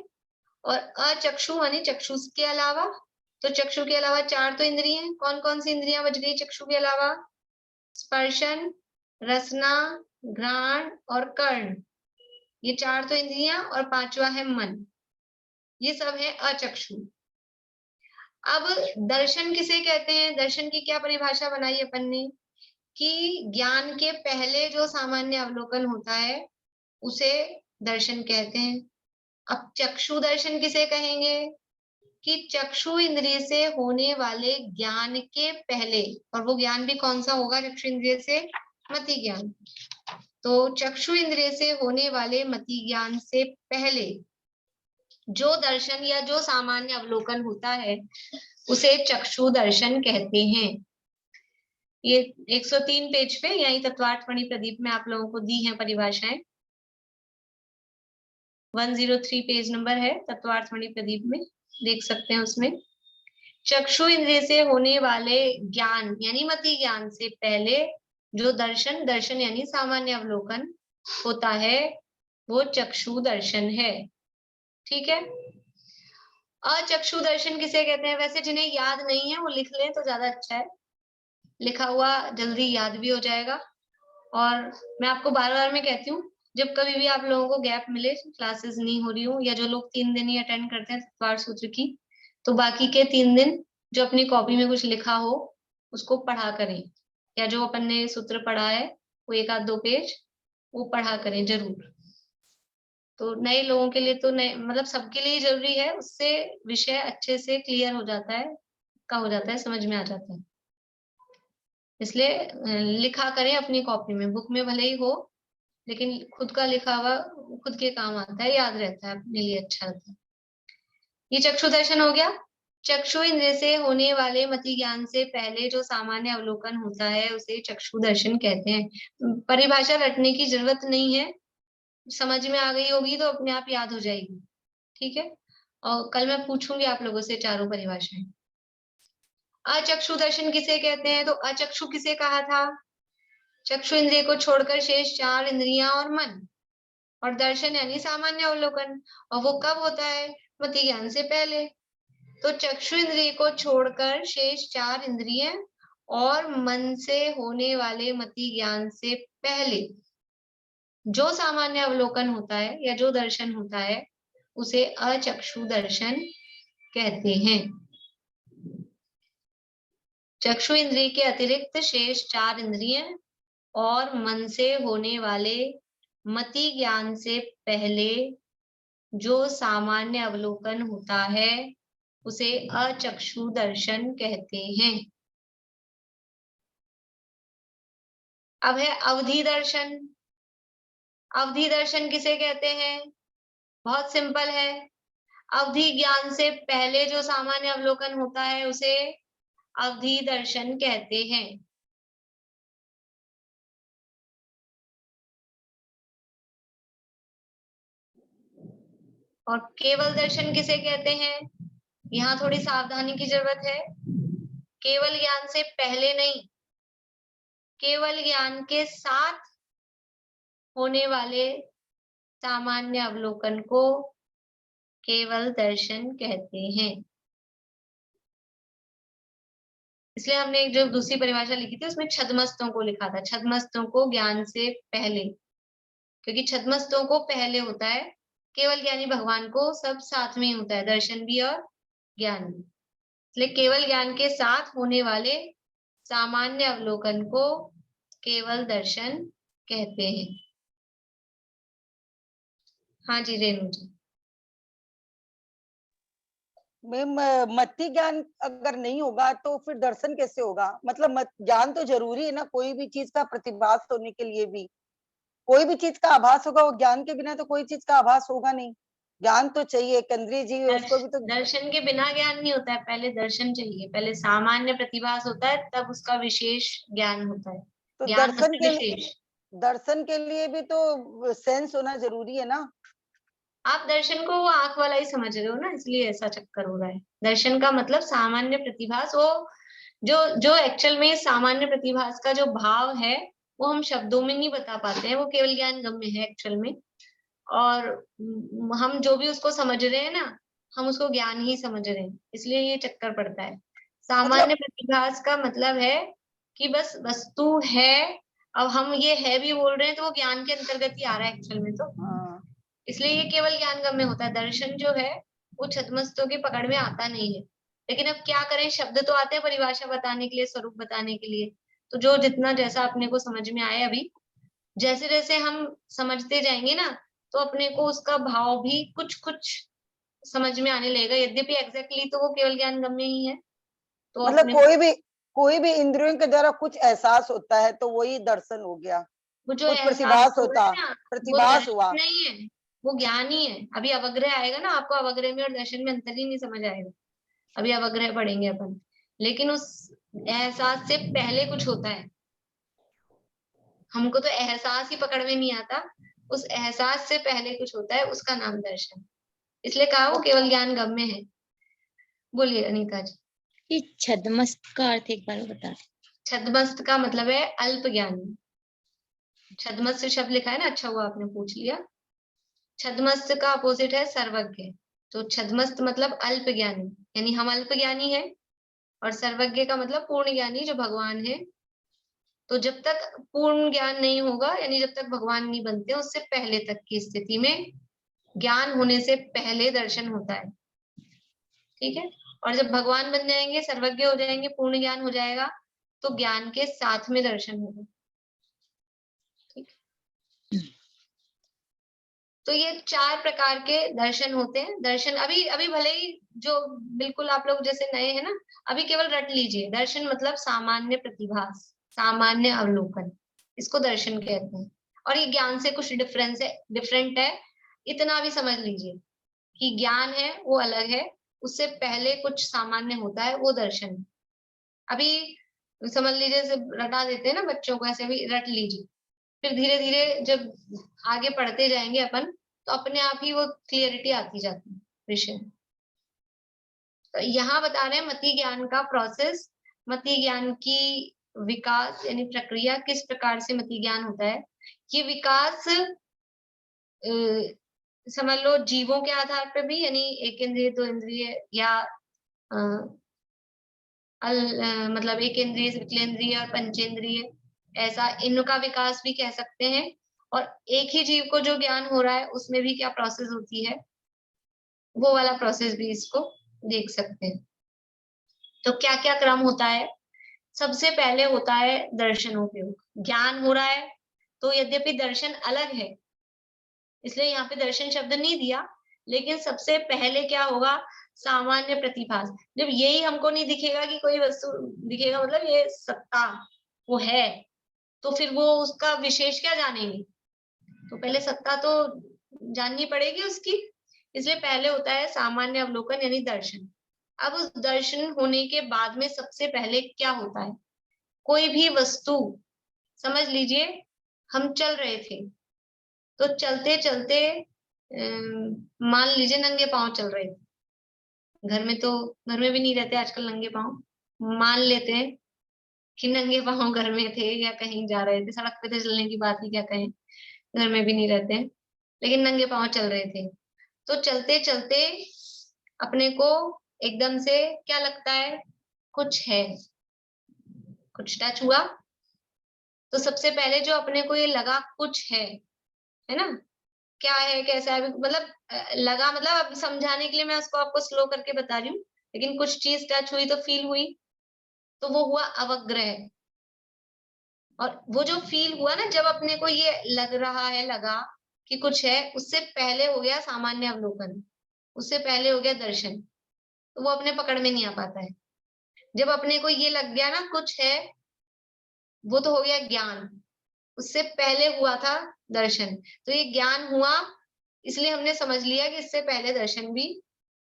और अचक्षु यानी चक्षु के अलावा। तो चक्षु के अलावा 4 तो इंद्रिय हैं। कौन कौन सी इंद्रियां बच गई चक्षु के अलावा? स्पर्शन, रसना, घ्राण और कर्ण, ये 4 तो इंद्रियां, और 5वां है मन। ये सब है अचक्षु। अब दर्शन किसे कहते हैं? दर्शन की क्या परिभाषा बनाई अपन ने कि ज्ञान के पहले जो सामान्य अवलोकन होता है उसे दर्शन कहते हैं। अब चक्षु दर्शन किसे कहेंगे? कि चक्षु इंद्रिय से होने वाले ज्ञान के पहले, और वो ज्ञान भी कौन सा होगा चक्षु इंद्रिय से? मति ज्ञान। तो चक्षु इंद्रिय से होने वाले मति ज्ञान से पहले जो दर्शन या जो सामान्य अवलोकन होता है उसे चक्षु दर्शन कहते हैं। ये 103 पेज पे यही तत्वार्थ मणि प्रदीप में आप लोगों को दी है परिभाषाएं। 103 पेज नंबर है तत्वार्थ मणि प्रदीप में, देख सकते हैं उसमें। चक्षु इंद्रिय से होने वाले ज्ञान यानी मति ज्ञान से पहले जो दर्शन यानी सामान्य अवलोकन होता है वो चक्षु दर्शन है। ठीक है, अचक्षु दर्शन किसे कहते हैं? वैसे जिन्हें याद नहीं है वो लिख लें तो ज्यादा अच्छा है, लिखा हुआ जल्दी याद भी हो जाएगा। और मैं आपको बार बार मैं कहती हूँ, जब कभी भी आप लोगों को गैप मिले, क्लासेस नहीं हो रही हो, या जो लोग 3 दिन ही अटेंड करते हैं तत्वार्थ सूत्र की, तो बाकी के 3 दिन जो अपनी कॉपी में कुछ लिखा हो उसको पढ़ा करें, या जो अपन ने सूत्र पढ़ा है वो 1-2 पेज वो पढ़ा करें जरूर। तो नए लोगों के लिए तो नए मतलब सबके लिए जरूरी है, उससे विषय अच्छे से क्लियर हो जाता है, हो जाता है, समझ में आ जाता है। इसलिए लिखा करें अपनी कॉपी में, बुक में भले ही हो लेकिन खुद का लिखा हुआ खुद के काम आता है, याद रहता है, अपने लिए अच्छा रहता है। ये चक्षु दर्शन हो गया। चक्षु इंद्रिय से होने वाले मति ज्ञान से पहले जो सामान्य अवलोकन होता है उसे चक्षु दर्शन कहते हैं। परिभाषा रटने की जरूरत नहीं है, समझ में आ गई होगी तो अपने आप याद हो जाएगी, ठीक है। और कल मैं पूछूंगी आप लोगों से चारों परिभाषाएं। अचक्षु दर्शन किसे कहते हैं? तो अचक्षु किसे कहा था? चक्षु इंद्रिय को छोड़कर शेष 4 इंद्रियां और मन, और दर्शन यानी सामान्य अवलोकन, और वो कब होता है? मति ज्ञान से पहले। तो चक्षु इंद्रिय को छोड़कर शेष 4 इंद्रिय और मन से होने वाले मति ज्ञान से पहले जो सामान्य अवलोकन होता है या जो दर्शन होता है उसे अचक्षु दर्शन कहते हैं। चक्षु इंद्रिय के अतिरिक्त शेष 4 इंद्रिय और मन से होने वाले मति ज्ञान से पहले जो सामान्य अवलोकन होता है उसे अचक्षु दर्शन कहते हैं। अब है अवधि दर्शन। अवधि दर्शन किसे कहते हैं? बहुत सिंपल है, अवधि ज्ञान से पहले जो सामान्य अवलोकन होता है उसे अवधि दर्शन कहते हैं। और केवल दर्शन किसे कहते हैं? यहाँ थोड़ी सावधानी की जरूरत है। केवल ज्ञान से पहले नहीं, केवल ज्ञान के साथ होने वाले सामान्य अवलोकन को केवल दर्शन कहते हैं। इसलिए हमने एक जो दूसरी परिभाषा लिखी थी उसमें छद्मस्तों को लिखा था, छद्मस्तों को ज्ञान से पहले, क्योंकि छद्मस्तों को पहले होता है, केवल ज्ञानी भगवान को सब साथ में होता है, दर्शन भी और ज्ञान भी। इसलिए केवल ज्ञान के साथ होने वाले सामान्य अवलोकन को केवल दर्शन कहते हैं। हाँ जी रेणु जी। मैम मति ज्ञान अगर नहीं होगा तो फिर दर्शन कैसे होगा? मतलब ज्ञान तो जरूरी है ना, कोई भी चीज का प्रतिभास होने के लिए भी, कोई भी चीज का आभास होगा, वो ज्ञान के बिना तो कोई चीज का आभास होगा नहीं। ज्ञान तो चाहिए, केंद्रीय जीव है उसको भी तो। दर्शन के बिना ज्ञान नहीं होता है, पहले दर्शन चाहिए, पहले सामान्य प्रतिभास होता है तब उसका विशेष ज्ञान होता है। तो दर्शन के लिए भी तो सेंस होना जरूरी है ना। आप दर्शन को वो आंख वाला ही समझ रहे हो ना, इसलिए ऐसा चक्कर हो रहा है। दर्शन का मतलब सामान्य प्रतिभास, वो जो एक्चुअल में सामान्य प्रतिभास का जो भाव है वो हम शब्दों में नहीं बता पाते हैं, वो केवल ज्ञान गम्य है एक्चुअल में। और हम जो भी उसको समझ रहे हैं ना, हम उसको ज्ञान ही समझ रहे हैं, इसलिए ये चक्कर पड़ता है। सामान्य प्रतिभास का मतलब है कि बस वस्तु है, अब हम ये है भी बोल रहे हैं तो वो ज्ञान के अंतर्गत ही आ रहा है एक्चुअल में, तो इसलिए ये केवल ज्ञान गम्य होता है। दर्शन जो है वो छद्मस्तों की पकड़ में आता नहीं है। लेकिन अब क्या करें, शब्द तो आते हैं परिभाषा बताने के लिए, स्वरूप बताने के लिए, तो जो जितना जैसा अपने को समझ में आए, अभी जैसे जैसे हम समझते जाएंगे ना तो अपने को उसका भाव भी कुछ कुछ समझ में आने लगेगा, यद्यपि एग्जैक्टली तो वो केवल ज्ञान गम्य ही है। तो मतलब कोई भी इंद्रियों के द्वारा कुछ एहसास होता है तो वही दर्शन हो गया। वो जो कुछ प्रतिभास होता, प्रतिभास हुआ नहीं है, वो ज्ञान ही है। अभी अवग्रह आएगा ना, आपको अवग्रह में और दर्शन में अंतर ही नहीं समझ आएगा, अभी अवग्रह पढ़ेंगे अपन। लेकिन उस एहसास से पहले कुछ होता है, हमको तो एहसास ही पकड़ में नहीं आता, उस एहसास से पहले कुछ होता है, उसका नाम दर्शन, इसलिए कहा वो केवल ज्ञान गम्य है। बोलिए अनीता जी। ये छद्मस्त का अर्थ एक बार बता। छद्मस्त का मतलब है अल्प ज्ञानी। छद्मस्त शब्द लिखा है ना, अच्छा हुआ आपने पूछ लिया। छद्मस्त का अपोजिट है सर्वज्ञ। तो छद्मस्त मतलब अल्प ज्ञानी, यानी हम अल्प ज्ञानी है, और सर्वज्ञ का मतलब पूर्ण ज्ञानी जो भगवान है। तो जब तक पूर्ण ज्ञान नहीं होगा, यानी जब तक भगवान नहीं बनते, उससे पहले तक की स्थिति में ज्ञान होने से पहले दर्शन होता है, ठीक है। और जब भगवान बन जाएंगे, सर्वज्ञ हो जाएंगे, पूर्ण ज्ञान हो जाएगा, तो ज्ञान के साथ में दर्शन होगा, ठीक। तो ये 4 प्रकार के दर्शन होते हैं। दर्शन अभी भले ही जो बिल्कुल आप लोग जैसे नए हैं ना, अभी केवल रट लीजिए, दर्शन मतलब सामान्य प्रतिभास, सामान्य अवलोकन, इसको दर्शन कहते हैं। और ये ज्ञान से कुछ डिफरेंट है, इतना भी समझ लीजिए कि ज्ञान है वो अलग है, उससे पहले कुछ सामान्य होता है वो दर्शन। अभी समझ लीजिए रटा देते हैं ना बच्चों को, ऐसे भी रट लीजिए, फिर धीरे धीरे जब आगे पढ़ते जाएंगे अपन तो अपने आप ही वो क्लियरिटी आती जाती है विषय। तो यहाँ बता रहे हैं मति ज्ञान का प्रोसेस, मति ज्ञान की विकास यानी प्रक्रिया, किस प्रकार से मति ज्ञान होता है। ये विकास समझ लो जीवों के आधार पर भी, यानी एक इंद्रिय, दो इंद्रिय, या मतलब एक इंद्रिय, विकलेंद्रिय और पंचेंद्रिय, ऐसा इनका विकास भी कह सकते हैं। और एक ही जीव को जो ज्ञान हो रहा है उसमें भी क्या प्रोसेस होती है, वो वाला प्रोसेस भी इसको देख सकते हैं। तो क्या क्या क्रम होता है। सबसे पहले होता है दर्शनोपयोग। ज्ञान हो रहा है तो यद्यपि दर्शन अलग है, इसलिए यहाँ पे दर्शन शब्द नहीं दिया, लेकिन सबसे पहले क्या होगा, सामान्य प्रतिभास। जब यही हमको नहीं दिखेगा कि कोई वस्तु दिखेगा, मतलब ये सत्ता वो है, तो फिर वो उसका विशेष क्या जानेंगे, तो पहले सत्ता तो जाननी पड़ेगी उसकी। इसलिए पहले होता है सामान्य अवलोकन यानी दर्शन। अब उस दर्शन होने के बाद में सबसे पहले क्या होता है, कोई भी वस्तु, समझ लीजिए हम चल रहे थे, तो चलते चलते मान लीजिए नंगे पांव चल रहे थे, घर में भी नहीं रहते आजकल नंगे पांव, मान लेते हैं कि नंगे पांव घर में थे या कहीं जा रहे थे, सड़क पे तो चलने की बात ही क्या कहें, घर में भी नहीं रहते हैं, लेकिन नंगे पांव चल रहे थे। तो चलते चलते अपने को एकदम से क्या लगता है, कुछ है, कुछ टच हुआ। तो सबसे पहले जो अपने को ये लगा कुछ है ना, क्या है कैसा है, मतलब लगा, मतलब अब समझाने के लिए मैं उसको आपको स्लो करके बता रही हूँ, लेकिन कुछ चीज टच हुई तो फील हुई, तो वो हुआ अवग्रह। और वो जो फील हुआ ना, जब अपने को ये लग रहा है, लगा कि कुछ है, उससे पहले हो गया सामान्य अवलोकन, उससे पहले हो गया दर्शन, तो वो अपने पकड़ में नहीं आ पाता है। जब अपने को ये लग गया ना कुछ है, वो तो हो गया ज्ञान, उससे पहले हुआ था दर्शन। तो ये ज्ञान हुआ, इसलिए हमने समझ लिया कि इससे पहले दर्शन भी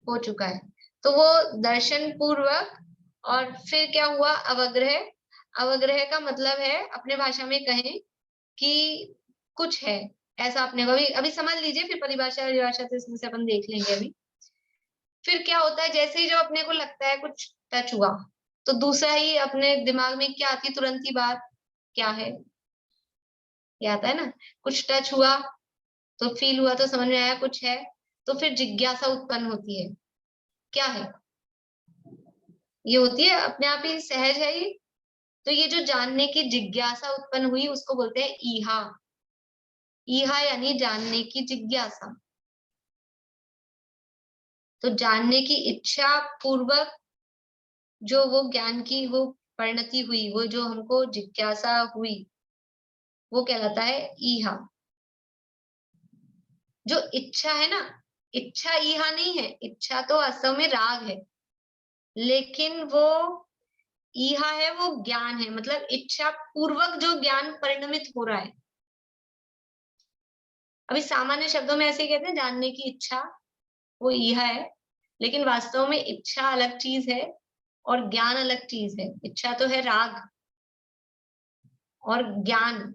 हो चुका है, तो वो दर्शन पूर्वक। और फिर क्या हुआ, अवग्रह। अवग्रह का मतलब है, अपने भाषा में कहें कि कुछ है ऐसा, अपने को अभी समझ लीजिए, फिर परिभाषा तो इसमें से अपन देख लेंगे अभी। फिर क्या होता है, जैसे ही जो अपने को लगता है कुछ टच हुआ, तो दूसरा ही अपने दिमाग में क्या आती, तुरंत ही बात क्या है, ये आता है ना, कुछ टच हुआ तो फील हुआ, तो समझ में आया कुछ है, तो फिर जिज्ञासा उत्पन्न होती है, क्या है, ये होती है अपने आप ही, सहज है ये। तो ये जो जानने की जिज्ञासा उत्पन्न हुई उसको बोलते हैं ईहा। ईहा यानी जानने की जिज्ञासा। तो जानने की इच्छा पूर्वक जो वो ज्ञान की वो परिणति हुई, वो जो हमको जिज्ञासा हुई, वो कहलाता है ईहा। जो इच्छा है ना, इच्छा ईहा नहीं है, इच्छा तो वास्तव में राग है, लेकिन वो ईहा है, वो ज्ञान है, मतलब इच्छा पूर्वक जो ज्ञान परिणमित हो रहा है। अभी सामान्य शब्दों में ऐसे ही कहते हैं, जानने की इच्छा वो ईहा है, लेकिन वास्तव में इच्छा अलग चीज है और ज्ञान अलग चीज है। इच्छा तो है राग, और ज्ञान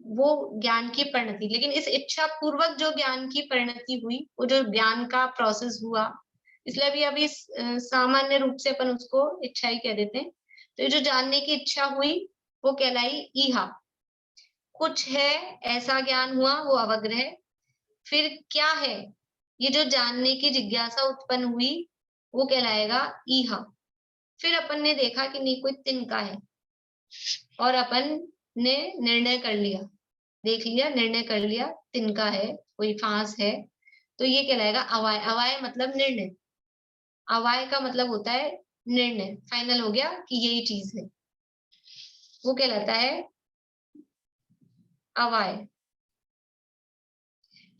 वो ज्ञान की परिणति। लेकिन इस इच्छा पूर्वक जो ज्ञान की परिणति हुई, वो जो ज्ञान का प्रोसेस हुआ, इसलिए अभी सामान्य रूप से अपन उसको इच्छा ही कह देते हैं। तो ये जो जानने की इच्छा हुई वो कहलाई ईहा। कुछ है ऐसा ज्ञान हुआ, वो अवग्रह। फिर क्या है, ये जो जानने की जिज्ञासा उत्पन्न हुई वो कहलाएगा ईहा। फिर अपन ने देखा कि नहीं कोई तिनका है, और अपन ने निर्णय कर लिया, देख लिया, निर्णय कर लिया तिनका है, कोई फांस है, तो ये कहलाएगा अवाय। अवाय मतलब निर्णय, अवाय का मतलब होता है निर्णय, फाइनल हो गया कि यही चीज है, वो कहलाता है अवाय।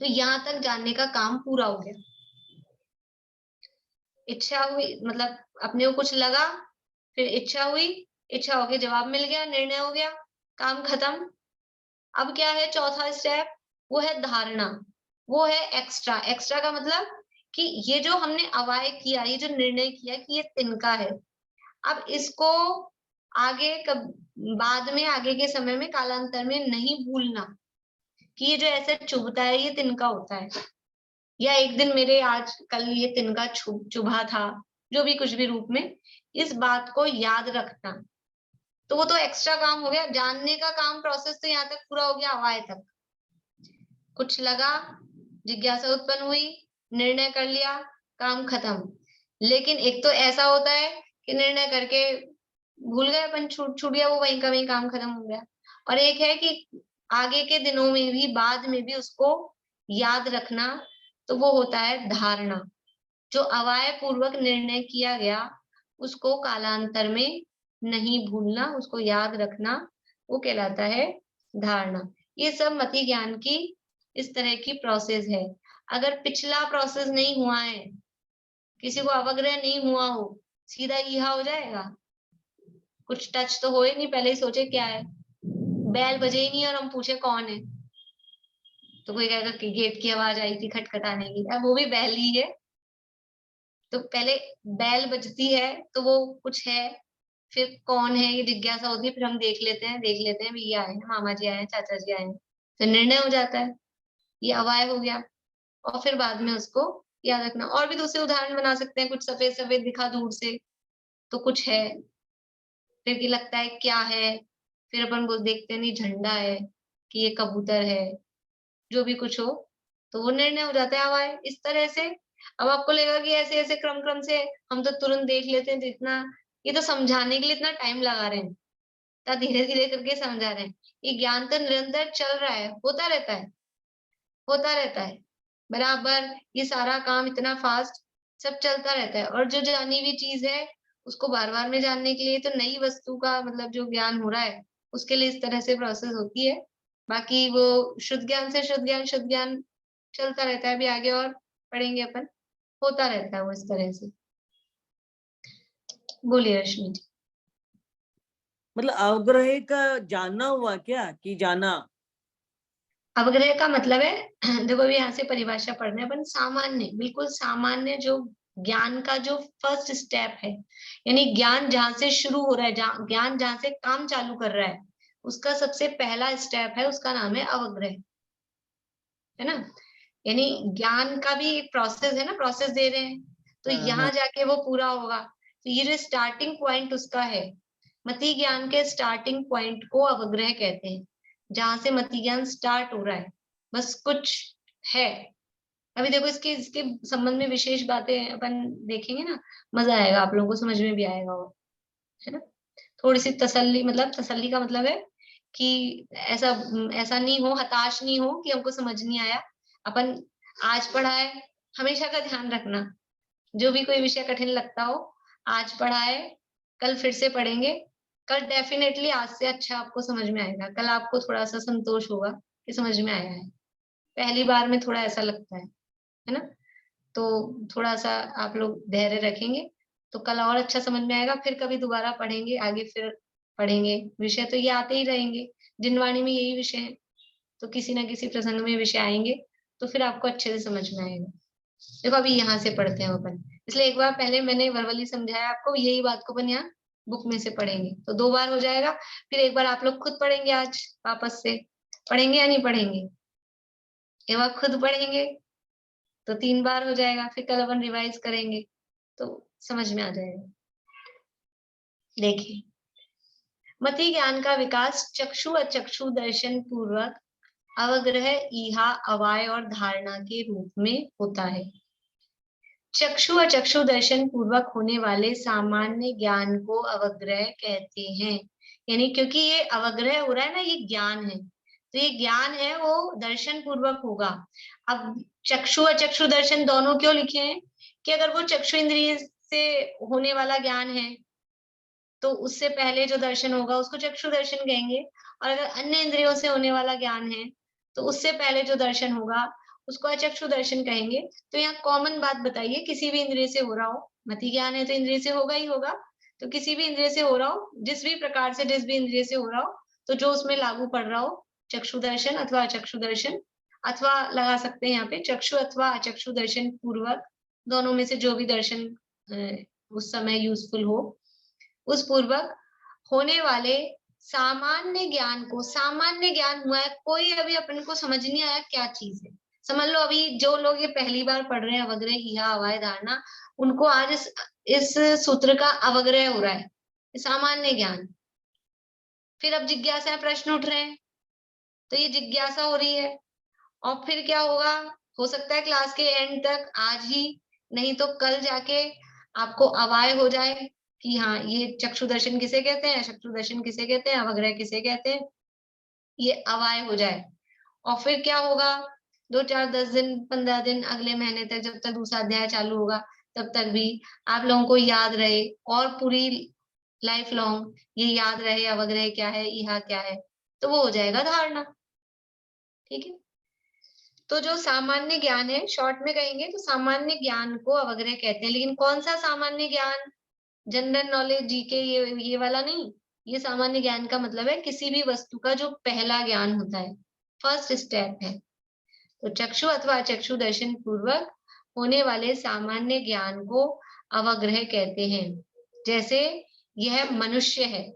तो यहां तक जानने का काम पूरा हो गया। इच्छा हुई, मतलब अपने को कुछ लगा, फिर इच्छा हुई, इच्छा होके जवाब मिल गया, निर्णय हो गया, काम खत्म। अब क्या है चौथा स्टेप, वो है धारणा, वो है एक्स्ट्रा। एक्स्ट्रा का मतलब कि ये जो हमने अवाय किया, ये जो निर्णय किया कि ये तिनका है, अब इसको आगे बाद में, आगे के समय में, कालांतर में नहीं भूलना कि ये जो ऐसे चुभता है ये तिनका होता है, या एक दिन मेरे आज कल ये तिनका चुभा था, जो भी कुछ भी रूप में, इस बात को याद रखना। तो वो तो एक्स्ट्रा काम हो गया। जानने का काम, प्रोसेस तो यहाँ तक पूरा हो गया, अवाय तक। कुछ लगा, जिज्ञासा उत्पन्न हुई, निर्णय कर लिया, काम खत्म। लेकिन एक तो ऐसा होता है कि निर्णय करके भूल गए अपन, छूट गया, वो वहीं का वहीं काम खत्म हो गया। और एक है कि आगे के दिनों में भी, बाद में भी उसको याद रखना, तो वो होता है धारणा। जो अवाय पूर्वक निर्णय किया गया उसको कालांतर में नहीं भूलना, उसको याद रखना, वो कहलाता है धारणा। ये सब मति ज्ञान की इस तरह की प्रोसेस है। अगर पिछला प्रोसेस नहीं हुआ है, किसी को अवग्रह नहीं हुआ हो, सीधा ईहा हो जाएगा? कुछ टच तो हो ही नहीं, पहले ही सोचे क्या है, बैल बजे ही नहीं और हम पूछे कौन है, तो कोई कहेगा कि गेट की आवाज आई थी खटखटाने की, अब वो भी बैल ही है। तो पहले बैल बजती है तो वो कुछ है, फिर कौन है ये जिज्ञासा होती है, फिर हम देख लेते हैं भैया आए हैं, मामा जी आए हैं, चाचा जी आए हैं, तो निर्णय हो जाता है, ये अवाय हो गया। और फिर बाद में उसको याद रखना। और भी दूसरे उदाहरण बना सकते हैं, कुछ सफेद सफेद दिखा दूर से तो कुछ है, फिर ये लगता है क्या है, फिर अपन वो देखते हैं नहीं झंडा है कि ये कबूतर है, जो भी कुछ हो, तो वो निर्णय हो जाता है अवाय। इस तरह से अब आपको लगेगा कि ऐसे ऐसे क्रम से हम तो तुरंत देख लेते हैं, जितना ये तो समझाने के लिए इतना टाइम लगा रहे हैं, इतना धीरे धीरे करके समझा रहे हैं। ये ज्ञान तो निरंतर चल रहा है, होता रहता है बराबर। ये सारा काम इतना फास्ट सब चलता रहता है। और जो जानी हुई चीज है उसको बार बार में जानने के लिए, तो नई वस्तु का मतलब जो ज्ञान हो रहा है उसके लिए इस तरह से प्रोसेस होती है। बाकी वो शुद्ध ज्ञान से शुद्ध ज्ञान चलता रहता है, अभी आगे और पढ़ेंगे अपन, होता रहता है वो इस तरह से। बोलिए रश्मि जी। मतलब अवग्रह का जानना हुआ क्या कि जाना? अवग्रह का मतलब है, देखो अभी यहाँ से परिभाषा पढ़ रहे हैं अपन, सामान्य, बिल्कुल सामान्य जो ज्ञान का जो फर्स्ट स्टेप है, यानी ज्ञान जहां से शुरू हो रहा है, ज्ञान जहां से काम चालू कर रहा है, उसका सबसे पहला स्टेप है, उसका नाम है अवग्रह, है ना। यानी ज्ञान का भी एक प्रोसेस है ना, प्रोसेस दे रहे हैं, तो यहाँ जाके वो पूरा होगा। तो ये जो स्टार्टिंग पॉइंट उसका है, मति ज्ञान के स्टार्टिंग पॉइंट को अवग्रह कहते हैं, जहां से मति ज्ञान स्टार्ट हो रहा है, बस कुछ है। अभी देखो इसके संबंध में विशेष बातें अपन देखेंगे ना, मजा आएगा, आप लोगों को समझ में भी आएगा वो, है ना। थोड़ी सी तसल्ली, मतलब तसल्ली का मतलब है कि ऐसा नहीं हो, हताश नहीं हो कि हमको समझ नहीं आया। अपन आज पढ़ा है, हमेशा का ध्यान रखना, जो भी कोई विषय कठिन लगता हो, आज पढ़ा है, कल फिर से पढ़ेंगे, कल डेफिनेटली आज से अच्छा आपको समझ में आएगा, कल आपको थोड़ा सा संतोष होगा कि समझ में आया है। पहली बार में थोड़ा ऐसा लगता है ना, तो थोड़ा सा आप लोग धैर्य रखेंगे तो कल और अच्छा समझ में आएगा। फिर कभी दोबारा पढ़ेंगे, आगे फिर पढ़ेंगे, विषय तो ये आते ही रहेंगे, जिनवाणी में यही विषय है, तो किसी ना किसी प्रसंग में विषय आएंगे, तो फिर आपको अच्छे से समझ में आएगा। देखो अभी यहाँ से पढ़ते हैं अपन, इसलिए एक बार पहले मैंने वर्बली समझाया आपको, यही बात को अपन यहाँ बुक में से पढ़ेंगे, तो 2 बार हो जाएगा। फिर एक बार आप लोग खुद पढ़ेंगे, आज वापस से पढ़ेंगे या नहीं पढ़ेंगे, एक बार खुद पढ़ेंगे तो 3 बार हो जाएगा, फिर कल अपन रिवाइज करेंगे तो समझ में आ जाएगा। देखिए, मति ज्ञान का विकास चक्षु अचक्षु दर्शन पूर्वक अवग्रह, ईहा, अवाय और धारणा के रूप में होता है। चक्षु अचक्षु दर्शन पूर्वक होने वाले सामान्य ज्ञान को अवग्रह कहते हैं। यानी क्योंकि ये अवग्रह हो रहा है ना, ये ज्ञान है, तो ये ज्ञान है वो दर्शन पूर्वक होगा। अब चक्षु अचक्षु दर्शन दोनों क्यों लिखे हैं कि अगर वो चक्षु इंद्रिय से होने वाला ज्ञान है तो उससे पहले जो दर्शन होगा उसको चक्षु दर्शन कहेंगे, और अगर अन्य इंद्रियों से होने वाला ज्ञान है तो उससे पहले जो दर्शन होगा उसको अचक्षु दर्शन कहेंगे। तो यहाँ कॉमन बात बताइए, किसी भी इंद्रिय से हो रहा हो, मति ज्ञान है तो इंद्रिय से होगा ही होगा, तो किसी भी इंद्रिय से हो रहा हो, जिस भी प्रकार से जिस भी इंद्रिय से हो रहा हो, तो जो उसमें लागू पड़ रहा हो चक्षु दर्शन अथवा अचक्षु दर्शन, अथवा लगा सकते हैं यहाँ पे चक्षु अथवा अचक्षु दर्शन पूर्वक, दोनों में से जो भी दर्शन उस समय यूजफुल हो, उस पूर्वक होने वाले सामान्य ज्ञान को, सामान्य ज्ञान हुआ है, कोई अभी अपन को समझ नहीं आया क्या चीज है। समझ लो अभी जो लोग ये पहली बार पढ़ रहे हैं अवग्रह, इहा, अवाय, धारणा, उनको आज इस सूत्र का अवग्रह हो रहा है, सामान्य ज्ञान। फिर अब जिज्ञासा प्रश्न उठ रहे हैं, तो ये जिज्ञासा हो रही है। और फिर क्या होगा, हो सकता है क्लास के एंड तक, आज ही नहीं तो कल जाके आपको अवाय हो जाए कि हाँ ये चक्षु दर्शन किसे कहते हैं, चक्षु दर्शन किसे कहते हैं, अवग्रह किसे कहते हैं, ये अवाय हो जाए। और फिर क्या होगा, 2, 4, 10 दिन, 15 दिन, अगले महीने तक, जब तक दूसरा अध्याय चालू होगा, तब तक भी आप लोगों को याद रहे, और पूरी लाइफ लॉन्ग ये याद रहे अवग्रह क्या है, इहा क्या है, तो वो हो जाएगा धारणा। ठीक है, तो जो सामान्य ज्ञान है, शॉर्ट में कहेंगे तो सामान्य ज्ञान को अवग्रह कहते हैं। लेकिन कौन सा सामान्य ज्ञान, जनरल नॉलेज, जीके, ये वाला नहीं। ये सामान्य ज्ञान का मतलब है किसी भी वस्तु का जो पहला ज्ञान होता है, फर्स्ट स्टेप है। तो चक्षु अथवा अचक्षु दर्शन पूर्वक होने वाले सामान्य ज्ञान को अवग्रह कहते हैं। जैसे यह मनुष्य है,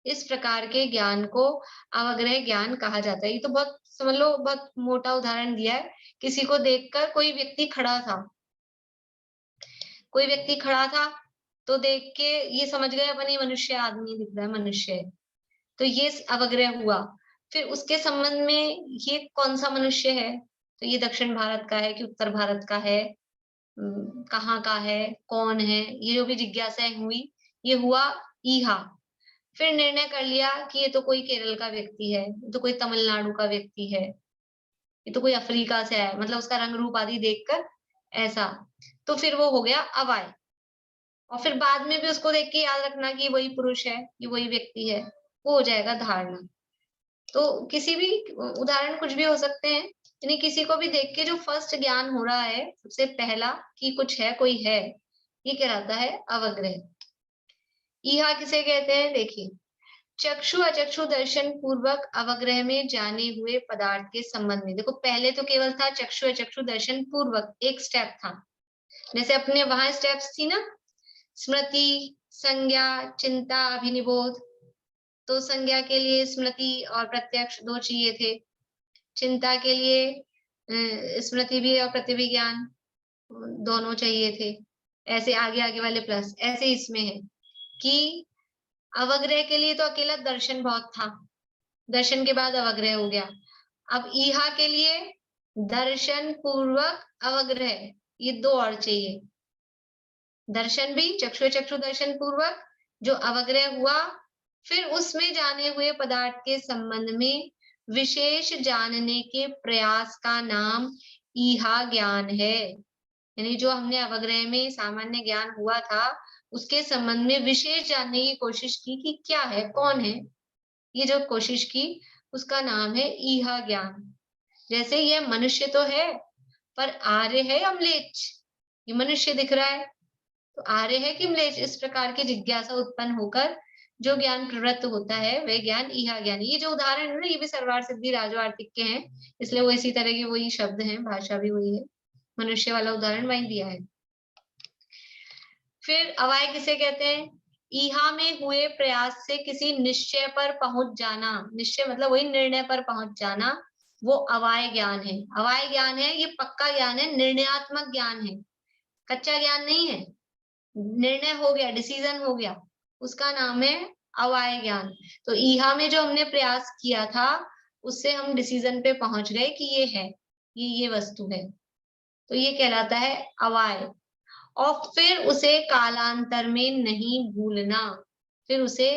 इस प्रकार के ज्ञान को अवग्रह ज्ञान कहा जाता है। ये तो बहुत समझ लो, बहुत मोटा उदाहरण दिया है। किसी को देखकर कोई व्यक्ति खड़ा था, कोई व्यक्ति खड़ा था, तो देख के ये समझ गए अपन ये मनुष्य, आदमी दिख रहा है, मनुष्य है, तो ये अवग्रह हुआ। फिर उसके संबंध में ये कौन सा मनुष्य है, तो ये दक्षिण भारत का है कि उत्तर भारत का है, कहाँ का है, कौन है, ये जो भी जिज्ञासाएं हुई, ये हुआ ईहा। फिर निर्णय कर लिया कि ये तो कोई केरल का व्यक्ति है, ये तो कोई तमिलनाडु का व्यक्ति है, ये तो कोई अफ्रीका से है, मतलब उसका रंग रूप आदि देखकर ऐसा, तो फिर वो हो गया अवाय। और फिर बाद में भी उसको देख के याद रखना कि वही पुरुष है, ये वही व्यक्ति है, वो हो जाएगा धारणा। तो किसी भी उदाहरण कुछ भी हो सकते हैं, यानी किसी को भी देख के जो फर्स्ट ज्ञान हो रहा है, सबसे पहला कि कुछ है, कोई है, ये कहलाता है अवग्रह। ईहा किसे कहते हैं, देखिए, चक्षु अचक्षु दर्शन पूर्वक अवग्रह में जाने हुए पदार्थ के संबंध में। देखो पहले तो केवल था चक्षु अचक्षु दर्शन पूर्वक, एक स्टेप था, जैसे अपने वहां स्टेप्स थी ना, स्मृति, संज्ञा, चिंता, अभिनिबोध। तो संज्ञा के लिए स्मृति और प्रत्यक्ष 2 चाहिए थे, चिंता के लिए स्मृति भी और प्रतिविज्ञान दोनों चाहिए थे। ऐसे आगे आगे वाले प्लस, ऐसे इसमें है कि अवग्रह के लिए तो अकेला दर्शन बहुत था, दर्शन के बाद अवग्रह हो गया। अब ईहा के लिए दर्शन पूर्वक अवग्रह, ये 2 और चाहिए। दर्शन भी चक्षु चक्षु दर्शन पूर्वक जो अवग्रह हुआ, फिर उसमें जाने हुए पदार्थ के संबंध में विशेष जानने के प्रयास का नाम ईहा ज्ञान है। यानी जो हमने अवग्रह में सामान्य ज्ञान हुआ था, उसके संबंध में विशेष जानने की कोशिश की कि क्या है, कौन है, ये जो कोशिश की उसका नाम है ईहा ज्ञान। जैसे ये मनुष्य तो है, पर आर्य है या म्लेच्छ, ये मनुष्य दिख रहा है तो आर्य है कि म्लेच्छ, इस प्रकार की जिज्ञासा उत्पन्न होकर जो ज्ञान प्रवृत्त होता है वह ज्ञान ईहा ज्ञान। ये जो उदाहरण है ना, ये भी सर्वार सिद्धि राजवार्तिक के हैं, इसलिए वो इसी तरह के वही शब्द हैं, भाषा भी वही है, मनुष्य वाला उदाहरण वही दिया है। फिर अवाय किसे कहते हैं, ईहा में हुए प्रयास से किसी निश्चय पर पहुंच जाना, निश्चय मतलब वही निर्णय पर पहुंच जाना, वो अवाय ज्ञान है। अवाय ज्ञान है, ये पक्का ज्ञान है, निर्णयात्मक ज्ञान है, कच्चा ज्ञान नहीं है, निर्णय हो गया, डिसीजन हो गया, उसका नाम है अवाय ज्ञान। तो ईहा में जो हमने प्रयास किया था, उससे हम डिसीजन पे पहुंच गए कि ये है, ये वस्तु है, तो ये कहलाता है अवाय। और फिर उसे कालांतर में नहीं भूलना, फिर उसे